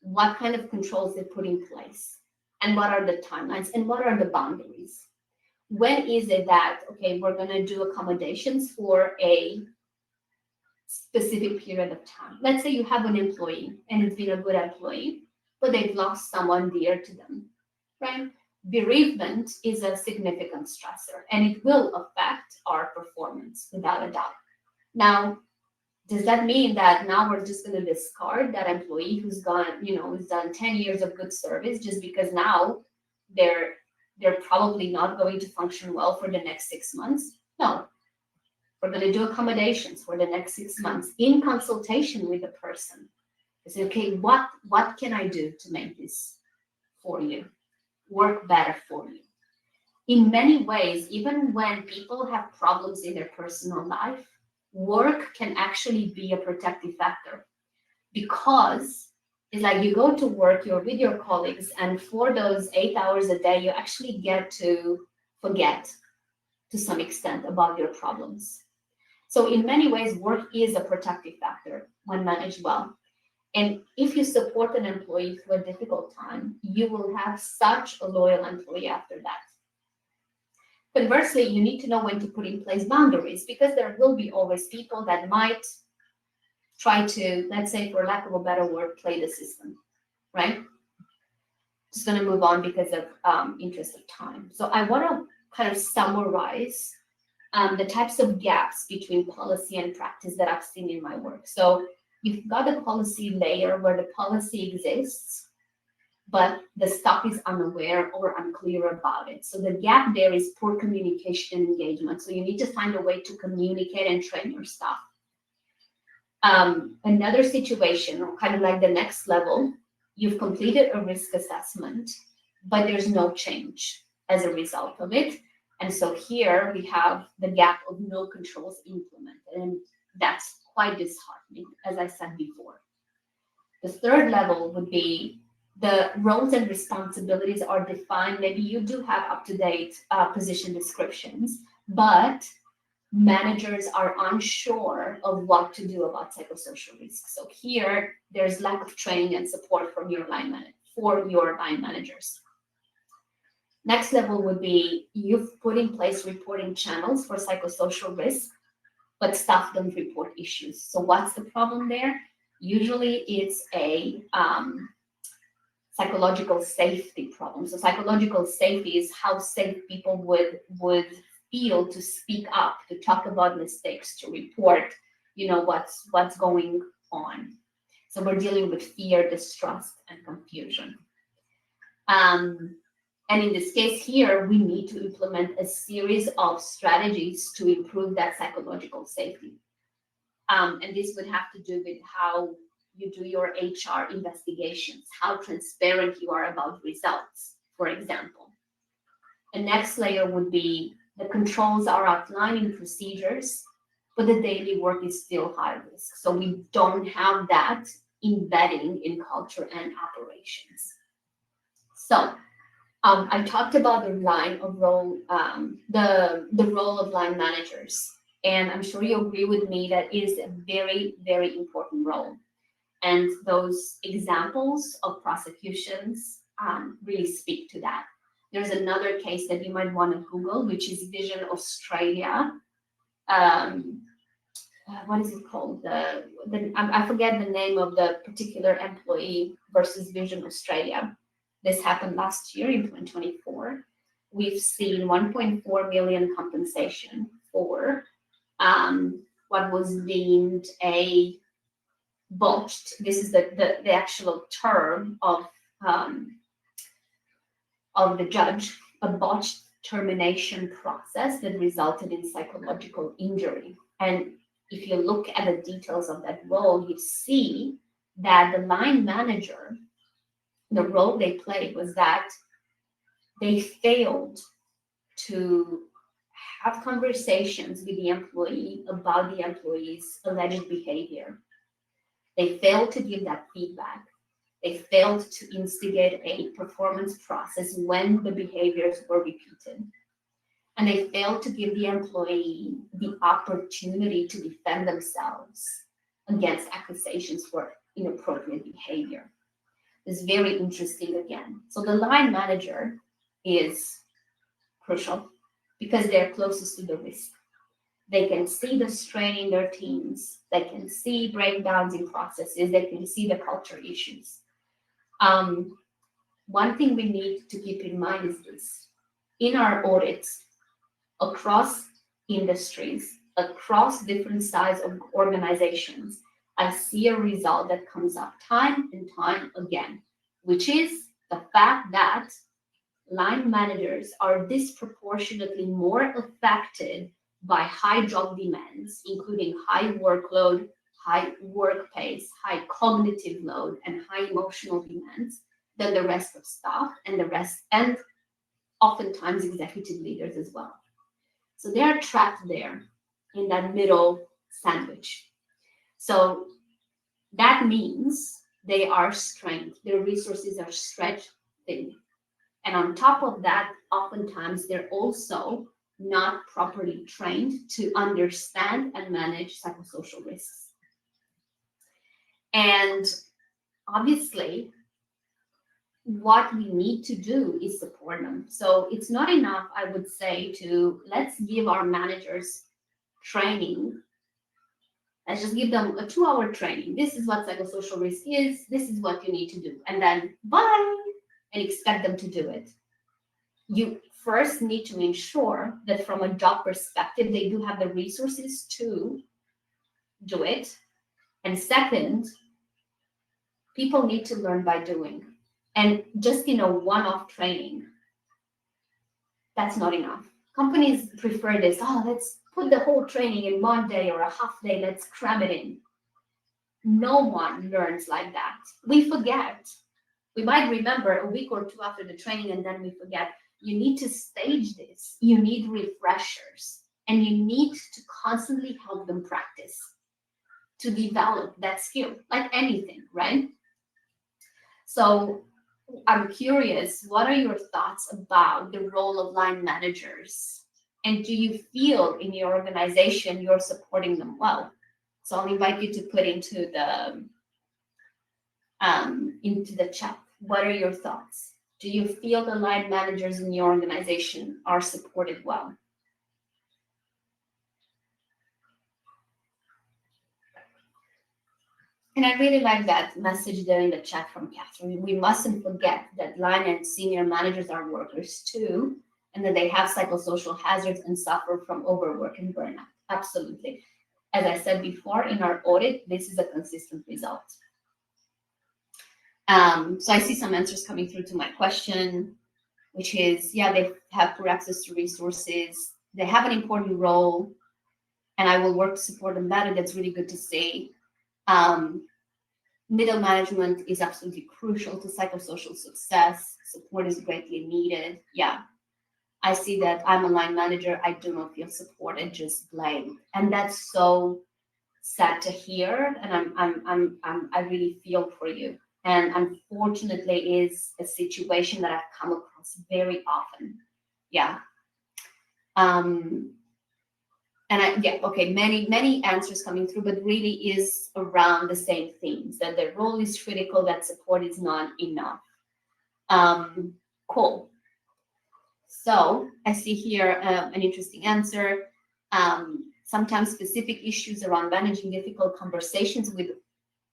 what kind of controls they put in place and what are the timelines and what are the boundaries. When is it that, okay, we're going to do accommodations for a specific period of time? Let's say you have an employee and it's been a good employee, but they've lost someone dear to them, right? Bereavement is a significant stressor and it will affect our performance without a doubt. Now, does that mean that now we're just going to discard that employee who's gone, who's done 10 years of good service just because now they're probably not going to function well for the next 6 months? No. We're going to do accommodations for the next 6 months in consultation with the person. Say, okay, what can I do to make this for you work better for you? In many ways, even when people have problems in their personal life, work can actually be a protective factor, because it's like you go to work, you're with your colleagues, and for those 8 hours a day, you actually get to forget to some extent about your problems. So in many ways, work is a protective factor when managed well. And if you support an employee through a difficult time, you will have such a loyal employee after that. Conversely, you need to know when to put in place boundaries, because there will be always people that might try to, let's say, for lack of a better word, play the system, right? Just going to move on because of interest of time. So I want to kind of summarize the types of gaps between policy and practice that I've seen in my work. So you've got the policy layer where the policy exists, but the staff is unaware or unclear about it. So the gap there is poor communication and engagement. So you need to find a way to communicate and train your staff. Another situation, or kind of like the next level, you've completed a risk assessment, but there's no change as a result of it. And so here we have the gap of no controls implemented, and that's quite disheartening, as I said before. The third level would be the roles and responsibilities are defined. Maybe you do have up-to-date position descriptions, but managers are unsure of what to do about psychosocial risks. So here, there's lack of training and support from your line managers. Next level would be you've put in place reporting channels for psychosocial risk, but staff don't report issues. So what's the problem there? Usually it's a psychological safety problem. So psychological safety is how safe people would feel to speak up, to talk about mistakes, to report, what's going on. So we're dealing with fear, distrust, and confusion. And in this case here, we need to implement a series of strategies to improve that psychological safety. And this would have to do with how you do your HR investigations, how transparent you are about results, for example. The next layer would be the controls are outlining procedures, but the daily work is still high risk. So we don't have that embedding in culture and operations. So I talked about the role of line managers, and I'm sure you agree with me that it is a very, very important role. And those examples of prosecutions really speak to that. There's another case that you might want to Google, which is Vision Australia. What is it called? I forget the name of the particular employee versus Vision Australia. This happened last year in 2024. We've seen 1.4 million compensation for what was deemed a botched. This is the actual term of the judge, a botched termination process that resulted in psychological injury. And if you look at the details of that role, you see that the line manager, the role they played was that they failed to have conversations with the employee about the employee's alleged behavior. They failed to give that feedback. They failed to instigate a performance process when the behaviors were repeated. And they failed to give the employee the opportunity to defend themselves against accusations for inappropriate behavior. It's very interesting again. So the line manager is crucial because they're closest to the risk. They can see the strain in their teams. They can see breakdowns in processes. They can see the culture issues. One thing we need to keep in mind is this. In our audits, across industries, across different size of organizations, I see a result that comes up time and time again, which is the fact that line managers are disproportionately more affected by high job demands, including high workload, high work pace, high cognitive load, and high emotional demands than the rest of staff and oftentimes executive leaders as well. So they are trapped there in that middle sandwich. So that means they are strained. Their resources are stretched thin. And on top of that, oftentimes they're also not properly trained to understand and manage psychosocial risks. And obviously, what we need to do is support them. So it's not enough, I would say, to let's give our managers training. Let's just give them a 2-hour training. This is what psychosocial risk is. This is what you need to do. And then bye, and expect them to do it. You first need to ensure that from a job perspective, they do have the resources to do it. And second, people need to learn by doing. And just, one-off training, that's not enough. Companies prefer this, let's put the whole training in one day or a half day, let's cram it in. No one learns like that. We forget. We might remember a week or two after the training and then we forget. You need to stage this. You need refreshers. And you need to constantly help them practice to develop that skill, like anything, right? So I'm curious, what are your thoughts about the role of line managers? And do you feel in your organization you're supporting them well? So I'll invite you to put into the chat. What are your thoughts? Do you feel the line managers in your organization are supported well? And I really like that message there in the chat from Catherine. We mustn't forget that line and senior managers are workers too, and that they have psychosocial hazards and suffer from overwork and burnout. Absolutely. As I said before, in our audit, this is a consistent result. So I see some answers coming through to my question, which is, yeah, they have poor access to resources. They have an important role, and I will work to support them better. That's really good to see. Middle management is absolutely crucial to psychosocial success. Support is greatly needed. Yeah, I see that. I'm a line manager. I do not feel supported, just blamed, and that's so sad to hear. And I really feel for you. And unfortunately, is a situation that I've come across very often. Yeah. Many answers coming through, but really is around the same themes, that the role is critical, that support is not enough. Cool. So I see here an interesting answer. Sometimes specific issues around managing difficult conversations with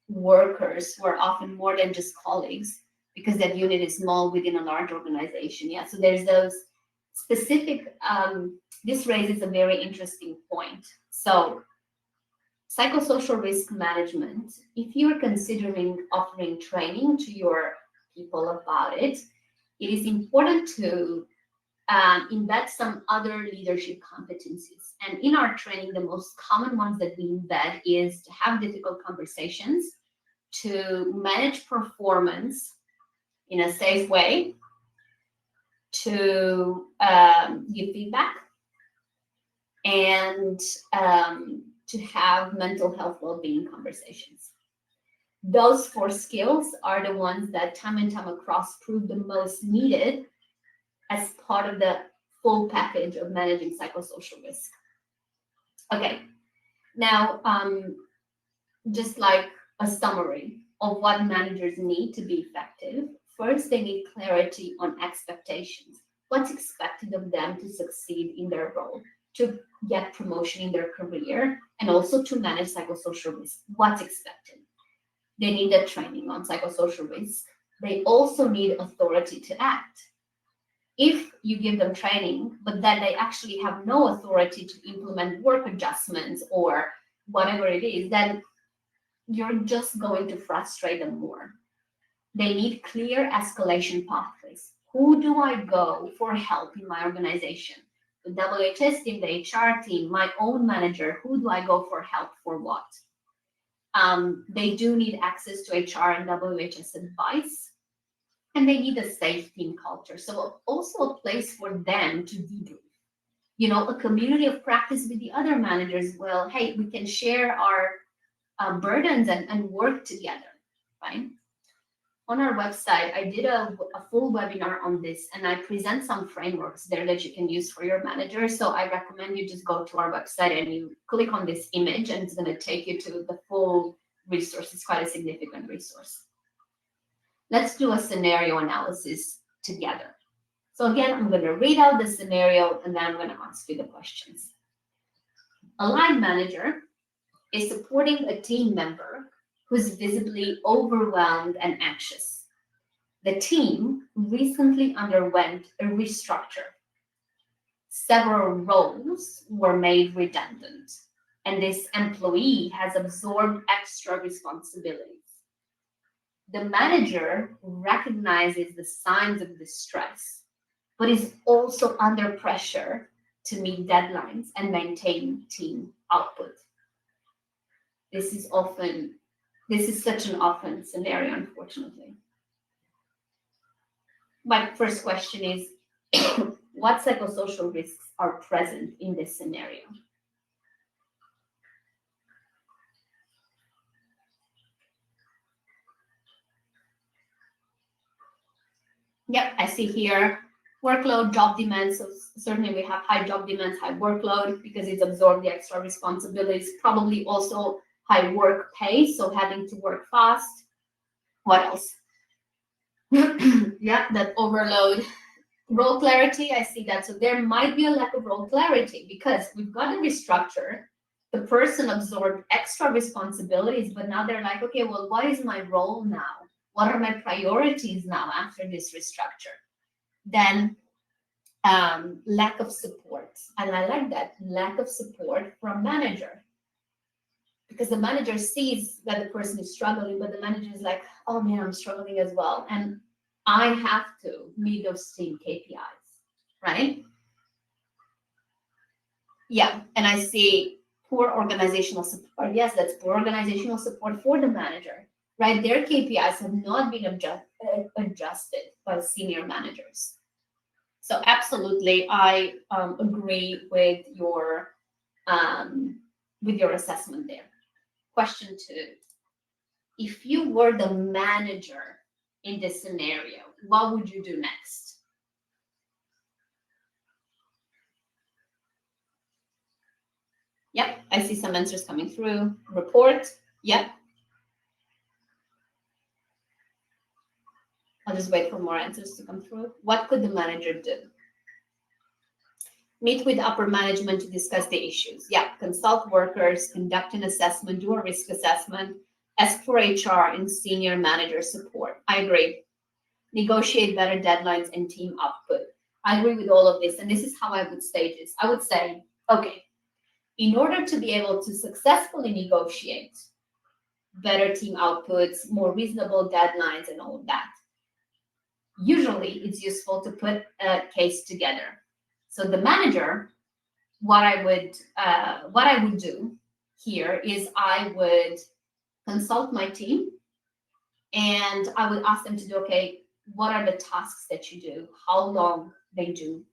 workers who are often more than just colleagues, because that unit is small within a large organization. Yeah, so there's those specific, this raises a very interesting point. So psychosocial risk management, if you're considering offering training to your people about it, it is important to embed some other leadership competencies. And in our training, the most common ones that we embed is to have difficult conversations, to manage performance in a safe way, to give feedback, and to have mental health well-being conversations. Those 4 skills are the ones that time and time across prove the most needed as part of the full package of managing psychosocial risk. Okay, now just like a summary of what managers need to be effective. First, they need clarity on expectations. What's expected of them to succeed in their role, to get promotion in their career, and also to manage psychosocial risk. What's expected? They need a training on psychosocial risk. They also need authority to act. If you give them training, but then they actually have no authority to implement work adjustments or whatever it is, then you're just going to frustrate them more. They need clear escalation pathways. Who do I go for help in my organization? The WHS team, the HR team, my own manager, who do I go for help for what? They do need access to HR and WHS advice, and they need a safe team culture. So also a place for them to debrief. You know, a community of practice with the other managers. Well, hey, we can share our burdens and work together, right? On our website, I did a full webinar on this, and I present some frameworks there that you can use for your manager. So I recommend you just go to our website and you click on this image, and it's going to take you to the full resource. It's quite a significant resource. Let's do a scenario analysis together. So again, I'm going to read out the scenario, and then I'm going to ask you the questions. A line manager is supporting a team member who's visibly overwhelmed and anxious. The team recently underwent a restructure. Several roles were made redundant, and this employee has absorbed extra responsibilities. The manager recognizes the signs of distress, but is also under pressure to meet deadlines and maintain team output. This is such an often scenario, unfortunately. My first question is, what psychosocial risks are present in this scenario? Yep, I see here workload, job demands. So certainly we have high job demands, high workload because it's absorbed the extra responsibilities, probably also high work pace, so having to work fast. What else? Yeah, that overload. Role clarity, I see that. So there might be a lack of role clarity because we've got a restructure. the person absorbed extra responsibilities, but now they're like, okay, well, what is my role now? What are my priorities now after this restructure? Then lack of support. And I like that, lack of support from manager. Because the manager sees that the person is struggling, but the manager is like, oh man, I'm struggling as well. And I have to meet those team KPIs, right? Yeah, and I see poor organizational support. Yes, that's poor organizational support for the manager, right? Their KPIs have not been adjusted by senior managers. So absolutely, I agree with your assessment there. Question 2: if you were the manager in this scenario, what would you do next? Yep, I see some answers coming through. Report. Yep. I'll just wait for more answers to come through. What could the manager do? Meet with upper management to discuss the issues. Yeah, consult workers, conduct an assessment, do a risk assessment, ask for HR and senior manager support. I agree. Negotiate better deadlines and team output. I agree with all of this. And this is how I would stage this. I would say, okay, in order to be able to successfully negotiate better team outputs, more reasonable deadlines, and all of that, usually it's useful to put a case together. So the manager, what I would do here is I would consult my team and I would ask them to do, okay, what are the tasks that you do, how long they do,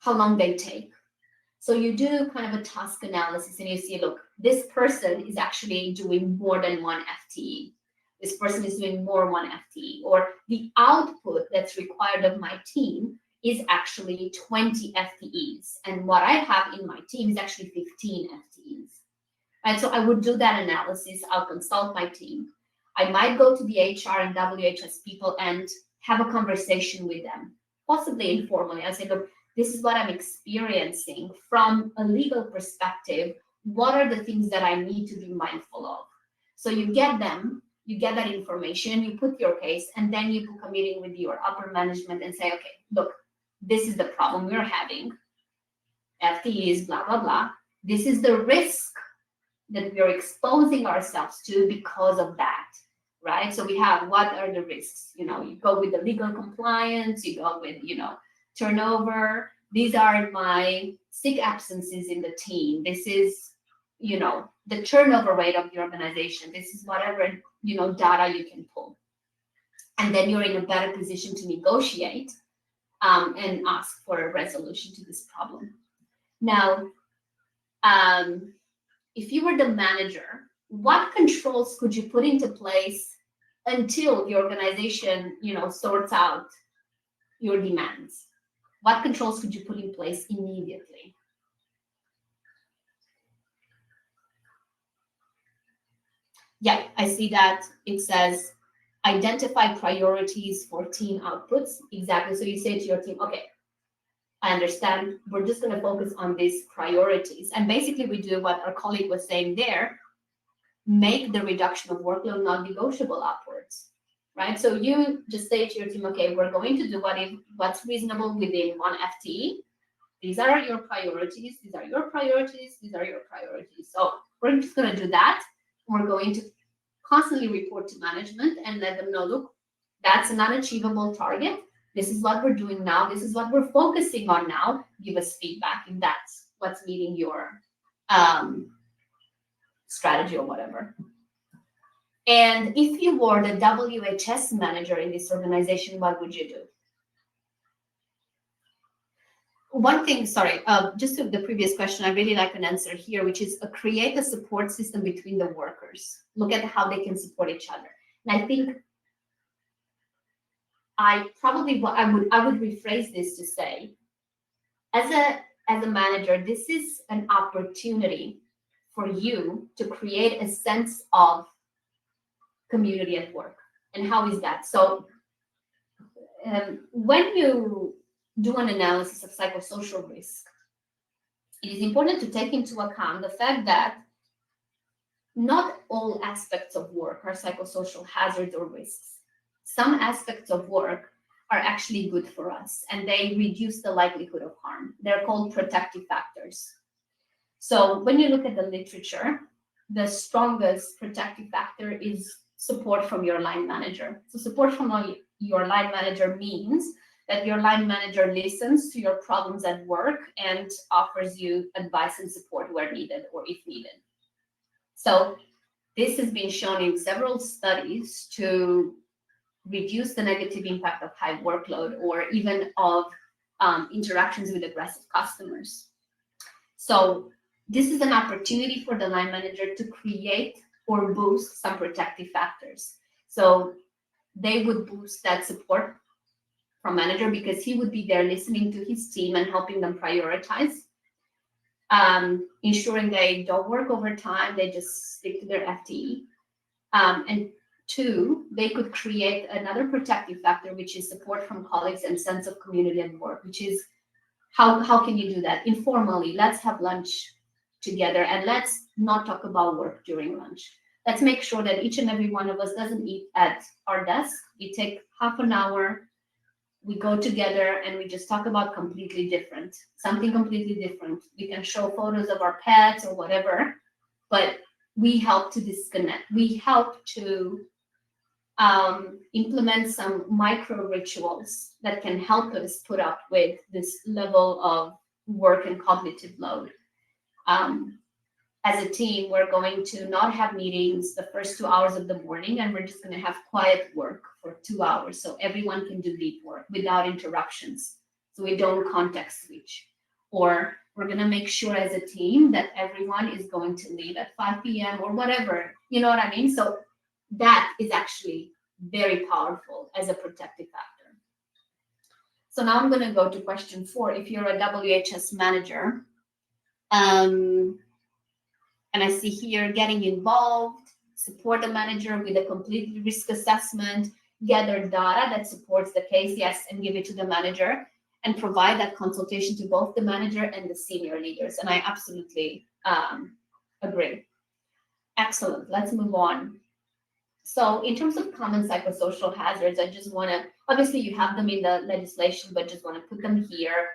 how long they take. So you do kind of a task analysis and you see, look, this person is actually doing more than one FTE. This person is doing more one FTE, or the output that's required of my team is actually 20 FTEs. And what I have in my team is actually 15 FTEs. And so I would do that analysis. I'll consult my team. I might go to the HR and WHS people and have a conversation with them, possibly informally. I say, look, this is what I'm experiencing from a legal perspective. What are the things that I need to be mindful of? So you get that information, you put your case, and then you book a meeting with your upper management and say, okay, look, this is the problem we're having. FTEs, blah, blah, blah. This is the risk that we're exposing ourselves to because of that, right? So we have, what are the risks? You go with the legal compliance, you go with, turnover. These are my sick absences in the team. This is, the turnover rate of the organization. This is whatever, data you can pull. And then you're in a better position to negotiate and ask for a resolution to this problem. Now, if you were the manager, what controls could you put into place until the organization, sorts out your demands? What controls could you put in place immediately? Yeah, I see that it says identify priorities for team outputs. Exactly. So you say to your team, okay, I understand. We're just going to focus on these priorities. And basically we do what our colleague was saying there, make the reduction of workload non-negotiable upwards, right? So you just say to your team, okay, we're going to do what's reasonable within one FTE. These are your priorities. These are your priorities. These are your priorities. So we're just going to do that. We're going to constantly report to management and let them know, look, that's an unachievable target. This is what we're doing now. This is what we're focusing on now. Give us feedback if that's what's meeting your strategy or whatever. And if you were the WHS manager in this organization, what would you do? One thing, sorry, just to the previous question, I really like an answer here, which is create a support system between the workers. Look at how they can support each other. And I think I would rephrase this to say, as a manager, this is an opportunity for you to create a sense of community at work. And how is that? So when you do an analysis of psychosocial risk, it is important to take into account the fact that not all aspects of work are psychosocial hazards or risks. Some aspects of work are actually good for us and they reduce the likelihood of harm. They're called protective factors. So when you look at the literature, the strongest protective factor is support from your line manager. So support from your line manager means that your line manager listens to your problems at work and offers you advice and support where needed or if needed. So this has been shown in several studies to reduce the negative impact of high workload or even of interactions with aggressive customers. So this is an opportunity for the line manager to create or boost some protective factors. So they would boost that support from manager because he would be there listening to his team and helping them prioritize, ensuring they don't work overtime, they just stick to their FTE. And two, they could create another protective factor, which is support from colleagues and sense of community at work, which is how can you do that? Informally, let's have lunch together and let's not talk about work during lunch. Let's make sure that each and every one of us doesn't eat at our desk. We take half an hour, we go together and we just talk about something completely different. We can show photos of our pets or whatever, but we help to disconnect. We help to implement some micro rituals that can help us put up with this level of work and cognitive load. As a team, we're going to not have meetings the first 2 hours of the morning, and we're just going to have quiet work for 2 hours so everyone can do deep work without interruptions, so we don't context switch. Or we're going to make sure as a team that everyone is going to leave at 5 p.m. or whatever, you know what I mean? So that is actually very powerful as a protective factor. So now I'm going to go to question 4. If you're a WHS manager, and I see here getting involved, support the manager with a complete risk assessment, gather data that supports the case, yes, and give it to the manager, and provide that consultation to both the manager and the senior leaders. And I absolutely agree. Excellent. Let's move on. So in terms of common psychosocial hazards, I just want to, obviously you have them in the legislation, but just want to put them here.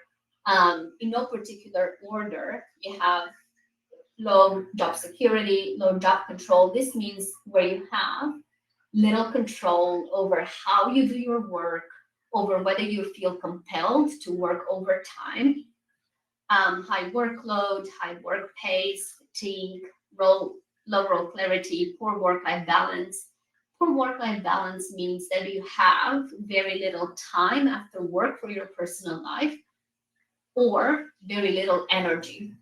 In no particular order, you have low job security, low job control. This means where you have little control over how you do your work, over whether you feel compelled to work overtime, high workload, high work pace, fatigue, low role clarity, poor work-life balance. Poor work-life balance means that you have very little time after work for your personal life or very little energy.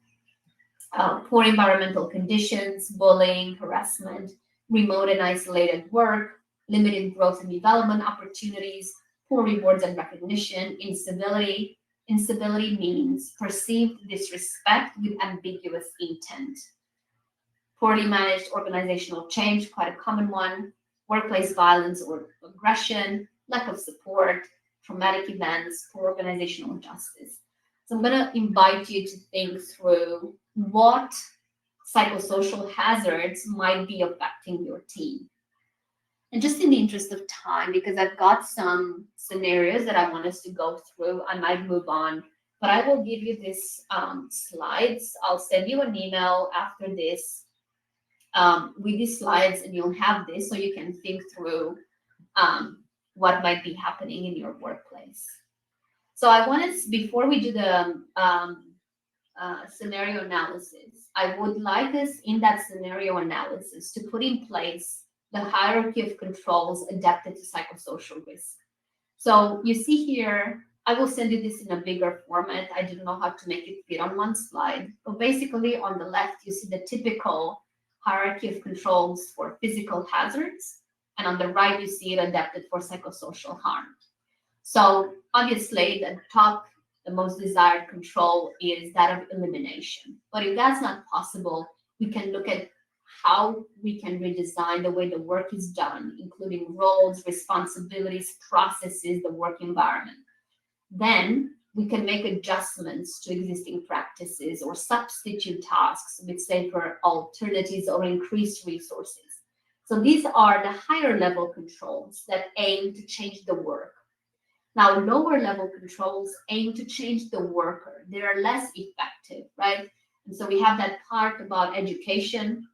Poor environmental conditions, bullying, harassment, remote and isolated work, limited growth and development opportunities, poor rewards and recognition, instability. Instability means perceived disrespect with ambiguous intent. Poorly managed organizational change, quite a common one, workplace violence or aggression, lack of support, traumatic events, poor organizational justice. So I'm going to invite you to think through what psychosocial hazards might be affecting your team. And just in the interest of time, because I've got some scenarios that I want us to go through, I might move on, but I will give you these slides. I'll send you an email after this with these slides, and you'll have this so you can think through what might be happening in your workplace. So I want us, before we do the scenario analysis, I would like us in that scenario analysis to put in place the hierarchy of controls adapted to psychosocial risk. So you see here, I will send you this in a bigger format. I didn't know how to make it fit on one slide, but basically on the left, you see the typical hierarchy of controls for physical hazards, and on the right, you see it adapted for psychosocial harm. So obviously, the top, the most desired control is that of elimination. But if that's not possible, we can look at how we can redesign the way the work is done, including roles, responsibilities, processes, the work environment. Then we can make adjustments to existing practices or substitute tasks with safer alternatives or increased resources. So these are the higher level controls that aim to change the work. Now, lower level controls aim to change the worker. They are less effective, right? And so we have that part about education.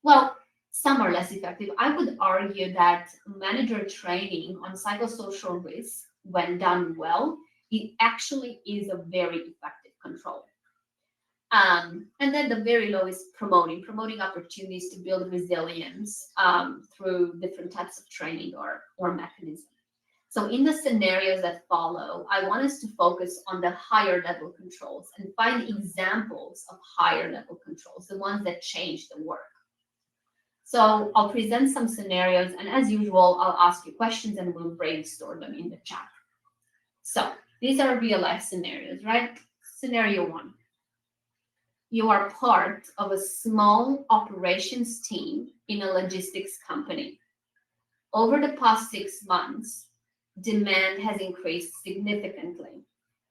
Well, some are less effective. I would argue that manager training on psychosocial risk, when done well, it actually is a very effective control. And then the very low is promoting opportunities to build resilience through different types of training or mechanisms. So in the scenarios that follow, I want us to focus on the higher level controls and find examples of higher level controls, the ones that change the work. So I'll present some scenarios, and as usual, I'll ask you questions and we'll brainstorm them in the chat. So these are real life scenarios, right? Scenario 1. You are part of a small operations team in a logistics company. Over the past 6 months, demand has increased significantly,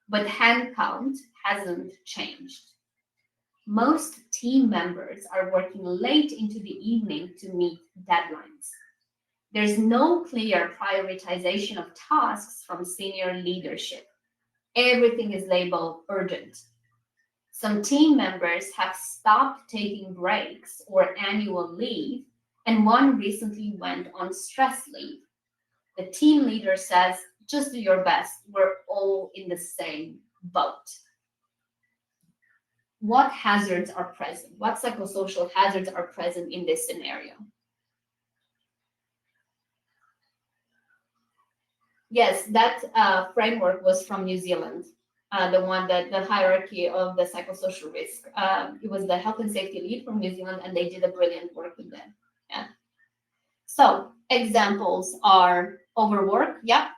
but hand count hasn't changed. Most team members are working late into the evening to meet deadlines. There's no clear prioritization of tasks from senior leadership. Everything is labeled urgent. Some team members have stopped taking breaks or annual leave, and one recently went on stress leave. The team leader says, just do your best. We're all in the same boat. What hazards are present? What psychosocial hazards are present in this scenario? Yes, that framework was from New Zealand. The one that the hierarchy of the psychosocial risk. It was the health and safety lead from New Zealand, and they did a brilliant work with them. Yeah. So examples are overwork. Yeah.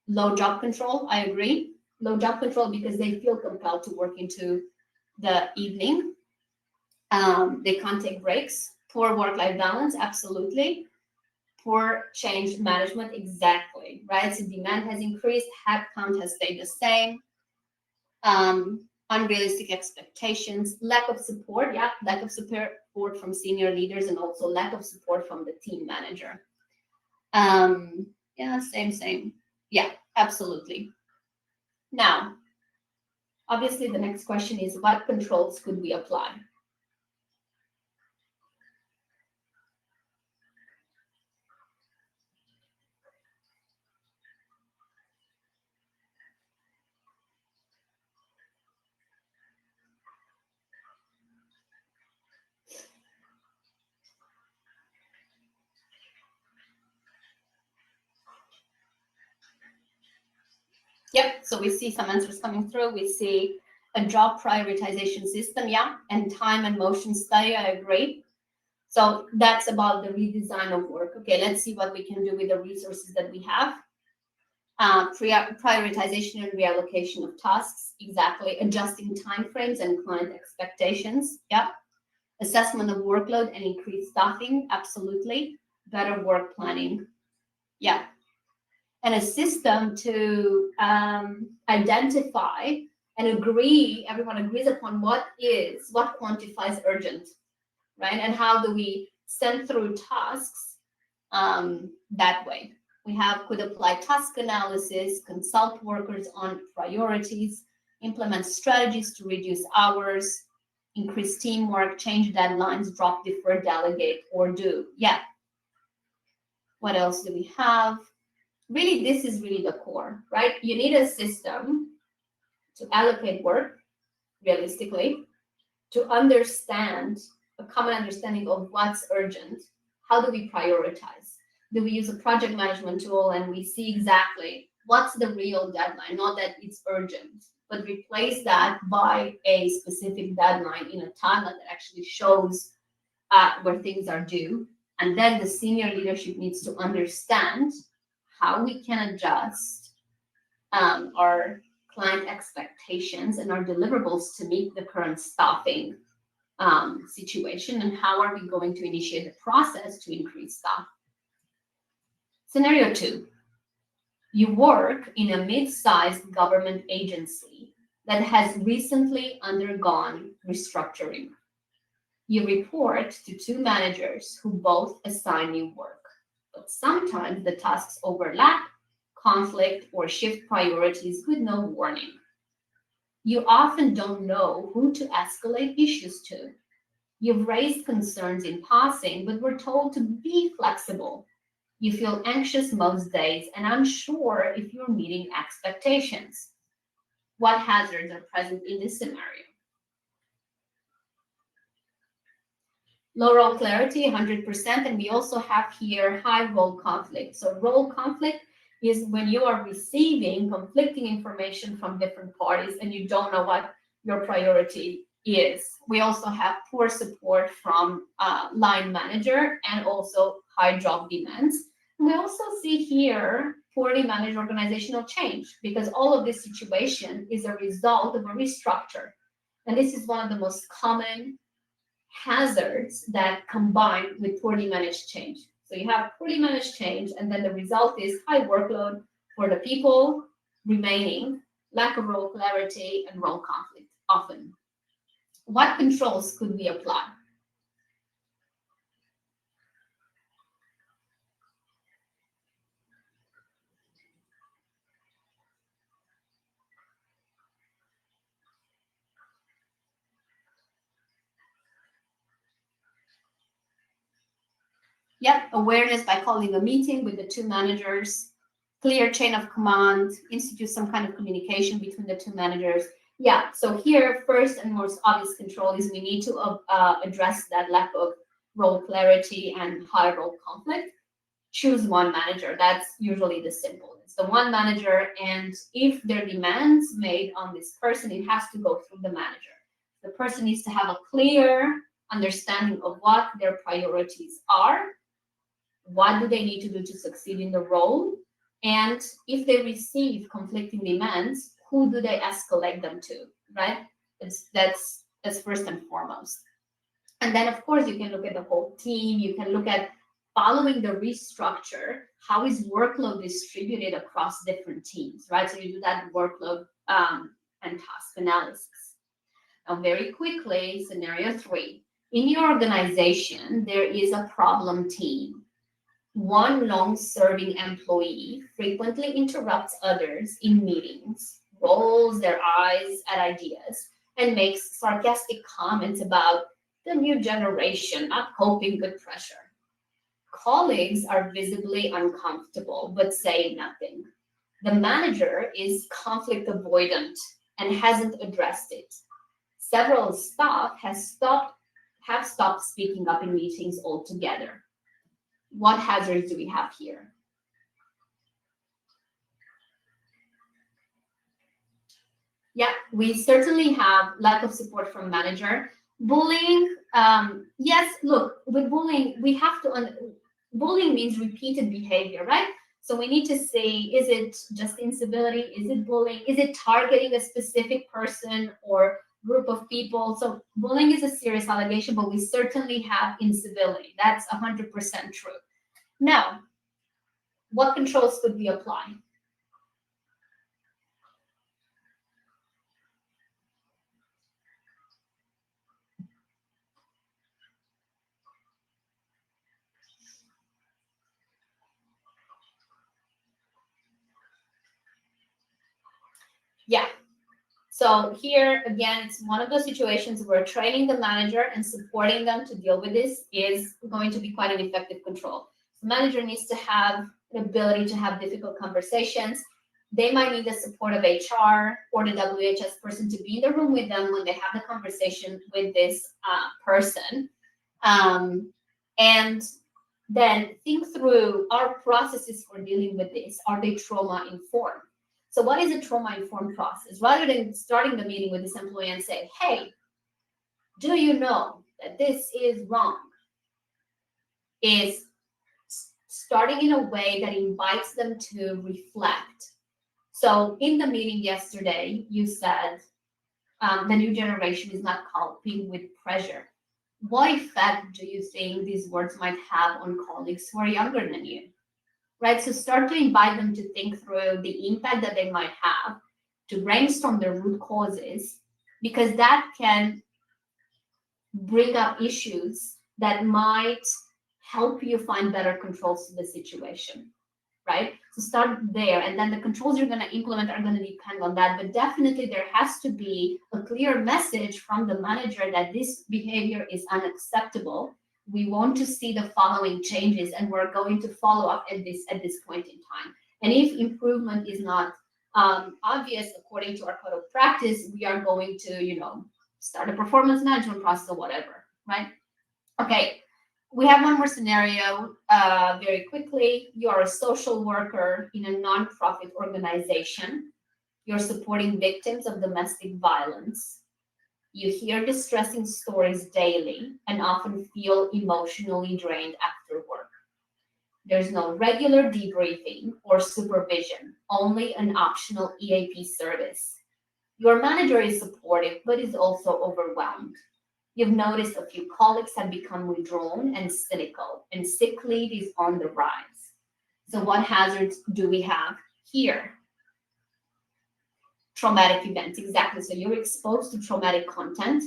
Low job control. I agree. Low job control because they feel compelled to work into the evening. They can't take breaks. Poor work-life balance. Absolutely. Poor change management. Exactly. Right. So demand has increased. Head count has stayed the same. Unrealistic expectations, lack of support, lack of support from senior leaders, and also lack of support from the team manager. Same. Yeah, absolutely. Now, obviously, the next question is, what controls could we apply? Yep, so we see some answers coming through. We see a job prioritization system, and time and motion study, I agree. So that's about the redesign of work. Okay, let's see what we can do with the resources that we have. Prioritization and reallocation of tasks, exactly. Adjusting timeframes and client expectations, Assessment of workload and increased staffing, absolutely. Better work planning, and a system to identify and everyone agrees upon what quantifies urgent, right? And how do we send through tasks that way? We could apply task analysis, consult workers on priorities, implement strategies to reduce hours, increase teamwork, change deadlines, drop, defer, delegate, or do. What else do we have? Really, this is really the core, right? You need a system to allocate work realistically, to understand a common understanding of what's urgent. How do we prioritize? Do we use a project management tool and we see exactly what's the real deadline? Not that it's urgent, but replace that by a specific deadline in a timeline that actually shows where things are due. And then the senior leadership needs to understand how we can adjust our client expectations and our deliverables to meet the current staffing situation, and how are we going to initiate the process to increase staff. Scenario 2. You work in a mid-sized government agency that has recently undergone restructuring. You report to two managers who both assign you work, but sometimes the tasks overlap, conflict, or shift priorities with no warning. You often don't know who to escalate issues to. You've raised concerns in passing, but were told to be flexible. You feel anxious most days and unsure if you're meeting expectations. What hazards are present in this scenario? Low role clarity, 100%, and we also have here high role conflict. So role conflict is when you are receiving conflicting information from different parties and you don't know what your priority is. We also have poor support from line manager and also high job demands. We also see here poorly managed organizational change, because all of this situation is a result of a restructure. And this is one of the most common hazards that combine with poorly managed change. So you have poorly managed change, and then the result is high workload for the people remaining, lack of role clarity, and role conflict often. What controls could we apply? Yep, awareness by calling a meeting with the two managers, clear chain of command, institute some kind of communication between the two managers. Yeah, so here, first and most obvious control is we need to address that lack of role clarity and high role conflict. Choose one manager. That's usually the simple. It's the one manager, and if there are demands made on this person, it has to go through the manager. The person needs to have a clear understanding of what their priorities are, what do they need to do to succeed in the role, and if they receive conflicting demands, who do they escalate them to, right? That's first and foremost. And then, of course, you can look at the whole team. You can look at, following the restructure, how is workload distributed across different teams, right? So you do that workload and task analysis. Now, very quickly, scenario 3. In your organization, there is a problem team. One long-serving employee frequently interrupts others in meetings, rolls their eyes at ideas, and makes sarcastic comments about the new generation not coping with pressure. Colleagues are visibly uncomfortable but say nothing. The manager is conflict avoidant and hasn't addressed it. Several staff have stopped speaking up in meetings altogether. What hazards do we have here? Yeah, we certainly have lack of support from manager. Bullying, yes, look, with bullying, we have to, bullying means repeated behavior, right? So we need to see, is it just incivility? Is it bullying? Is it targeting a specific person or group of people? So bullying is a serious allegation, but we certainly have incivility. That's 100% true. Now, what controls could we apply? Yeah. So here, again, it's one of those situations where training the manager and supporting them to deal with this is going to be quite an effective control. The manager needs to have an ability to have difficult conversations. They might need the support of HR or the WHS person to be in the room with them when they have the conversation with this person. And then think through our processes for dealing with this. Are they trauma informed? So what is a trauma-informed process? Rather than starting the meeting with this employee and say, hey, do you know that this is wrong? Is starting in a way that invites them to reflect. So in the meeting yesterday, you said the new generation is not coping with pressure. What effect do you think these words might have on colleagues who are younger than you? right? So start to invite them to think through the impact that they might have, to brainstorm the root causes, because that can bring up issues that might help you find better controls to the situation, right? So start there, and then the controls you're going to implement are going to depend on that. But definitely there has to be a clear message from the manager that this behavior is unacceptable. We want to see the following changes, and we're going to follow up at this point in time. And if improvement is not obvious according to our code of practice, we are going to, start a performance management process or whatever, right? Okay, we have one more scenario very quickly. You are a social worker in a nonprofit organization. You're supporting victims of domestic violence. You hear distressing stories daily and often feel emotionally drained after work. There's no regular debriefing or supervision, only an optional EAP service. Your manager is supportive, but is also overwhelmed. You've noticed a few colleagues have become withdrawn and cynical, and sick leave is on the rise. So what hazards do we have here? Traumatic events, exactly. So you're exposed to traumatic content.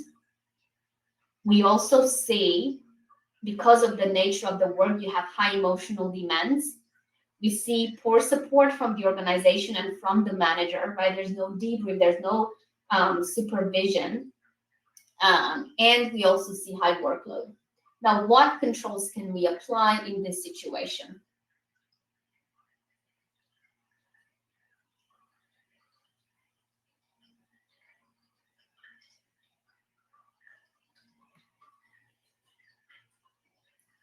We also see, because of the nature of the work, you have high emotional demands. We see poor support from the organization and from the manager, right? There's no debrief, there's no supervision. And we also see high workload. Now, what controls can we apply in this situation?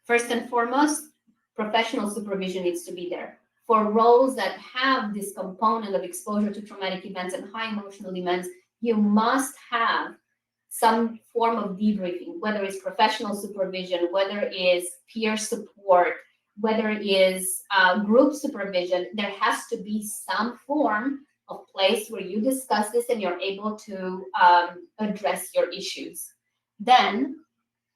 First and foremost, professional supervision needs to be there. For roles that have this component of exposure to traumatic events and high emotional demands, you must have some form of debriefing, whether it's professional supervision, whether it is peer support, whether it is group supervision. There has to be some form of place where you discuss this and you're able to address your issues. Then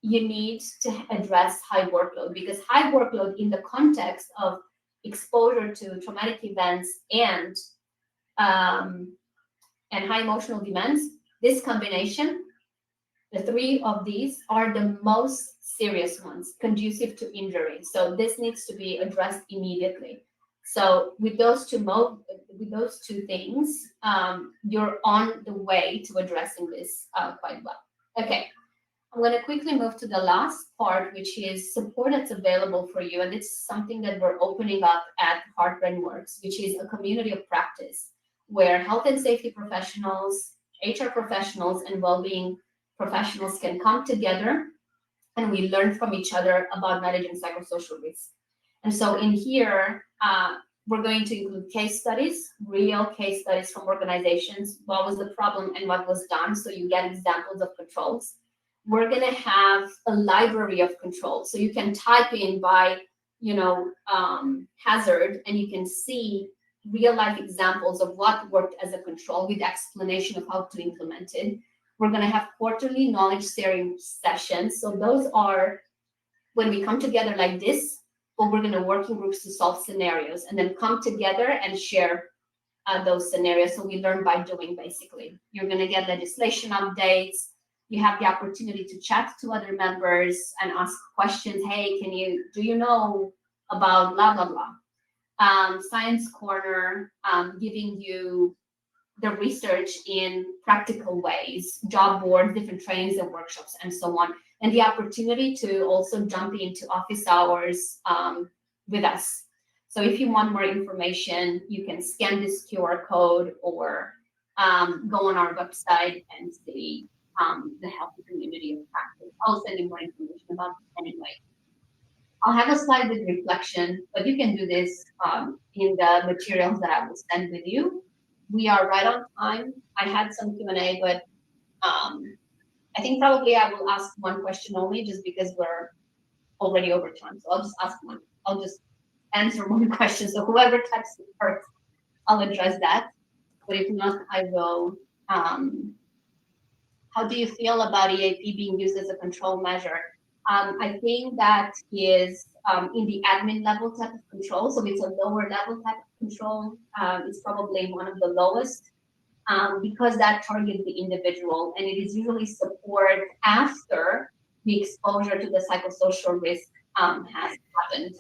you need to address high workload, because high workload in the context of exposure to traumatic events and high emotional demands, this combination, the three of these are the most serious ones, conducive to injury. So this needs to be addressed immediately. So with those two things, you're on the way to addressing this quite well. Okay, I'm going to quickly move to the last part, which is support that's available for you. And it's something that we're opening up at Heartbrain Works, which is a community of practice where health and safety professionals, HR professionals, and well-being professionals can come together and we learn from each other about managing psychosocial risk. And so in here, we're going to include case studies, real case studies from organizations. What was the problem and what was done? So you get examples of controls. We're going to have a library of controls. So you can type in by, hazard, and you can see real life examples of what worked as a control with explanation of how to implement it. We're going to have quarterly knowledge sharing sessions. So those are when we come together like this, but we're going to work in groups to solve scenarios and then come together and share those scenarios. So we learn by doing, basically. You're going to get legislation updates. You have the opportunity to chat to other members and ask questions. Hey, do you know about blah, blah, blah. Science Corner, giving you the research in practical ways, job boards, different trainings and workshops, and so on. And the opportunity to also jump into office hours with us. So if you want more information, you can scan this QR code or go on our website and see the healthy community of practice. I'll send you more information about it anyway. I'll have a slide with reflection, but you can do this in the materials that I will send with you. We are right on time. I had some Q&A, but I think probably I will ask one question only, just because we're already over time. So I'll just ask one. I'll just answer one question. So whoever types it first, I'll address that. But if not, I will. How do you feel about EAP being used as a control measure? I think that is in the admin level type of control. So it's a lower level type of control. It's probably one of the lowest because that targets the individual, and it is usually support after the exposure to the psychosocial risk has happened.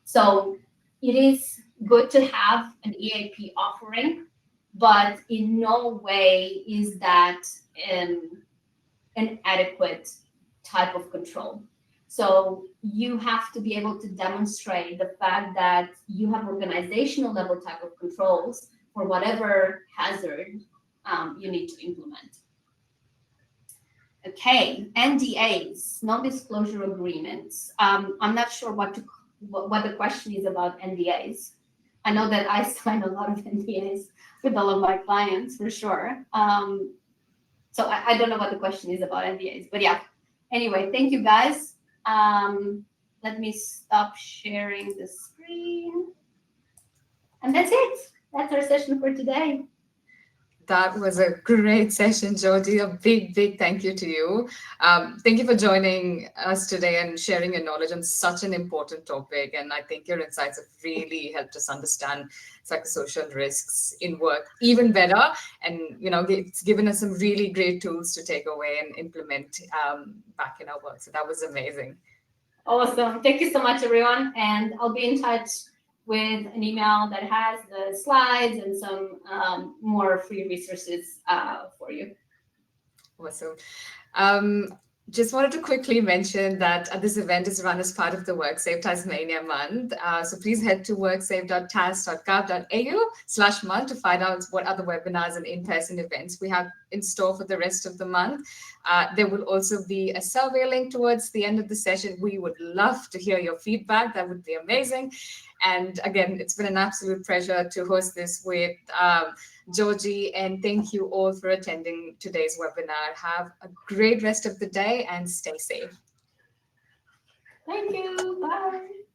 So it is good to have an EAP offering, but in no way is that an adequate type of control. So you have to be able to demonstrate the fact that you have organizational level type of controls for whatever hazard you need to implement. Okay, NDAs, non-disclosure agreements. I'm not sure what the question is about NDAs. I know that I sign a lot of NDAs with all of my clients for sure. So I don't know what the question is about NDAs, but yeah. Anyway, thank you guys. Let me stop sharing the screen. And that's it. That's our session for today. That was a great session, Georgie. A big, big thank you to you. Thank you for joining us today and sharing your knowledge on such an important topic. And I think your insights have really helped us understand psychosocial risks in work even better. And, it's given us some really great tools to take away and implement back in our work. So that was amazing. Awesome. Thank you so much, everyone. And I'll be in touch with an email that has the slides and some more free resources for you. Awesome. Just wanted to quickly mention that this event is run as part of the WorkSafe Tasmania month. So please head to worksafe.tas.gov.au/month to find out what other webinars and in-person events we have in store for the rest of the month. There will also be a survey link towards the end of the session. We would love to hear your feedback. That would be amazing. And again, it's been an absolute pleasure to host this with Georgie, and thank you all for attending today's webinar. Have a great rest of the day and stay safe. Thank you. Bye.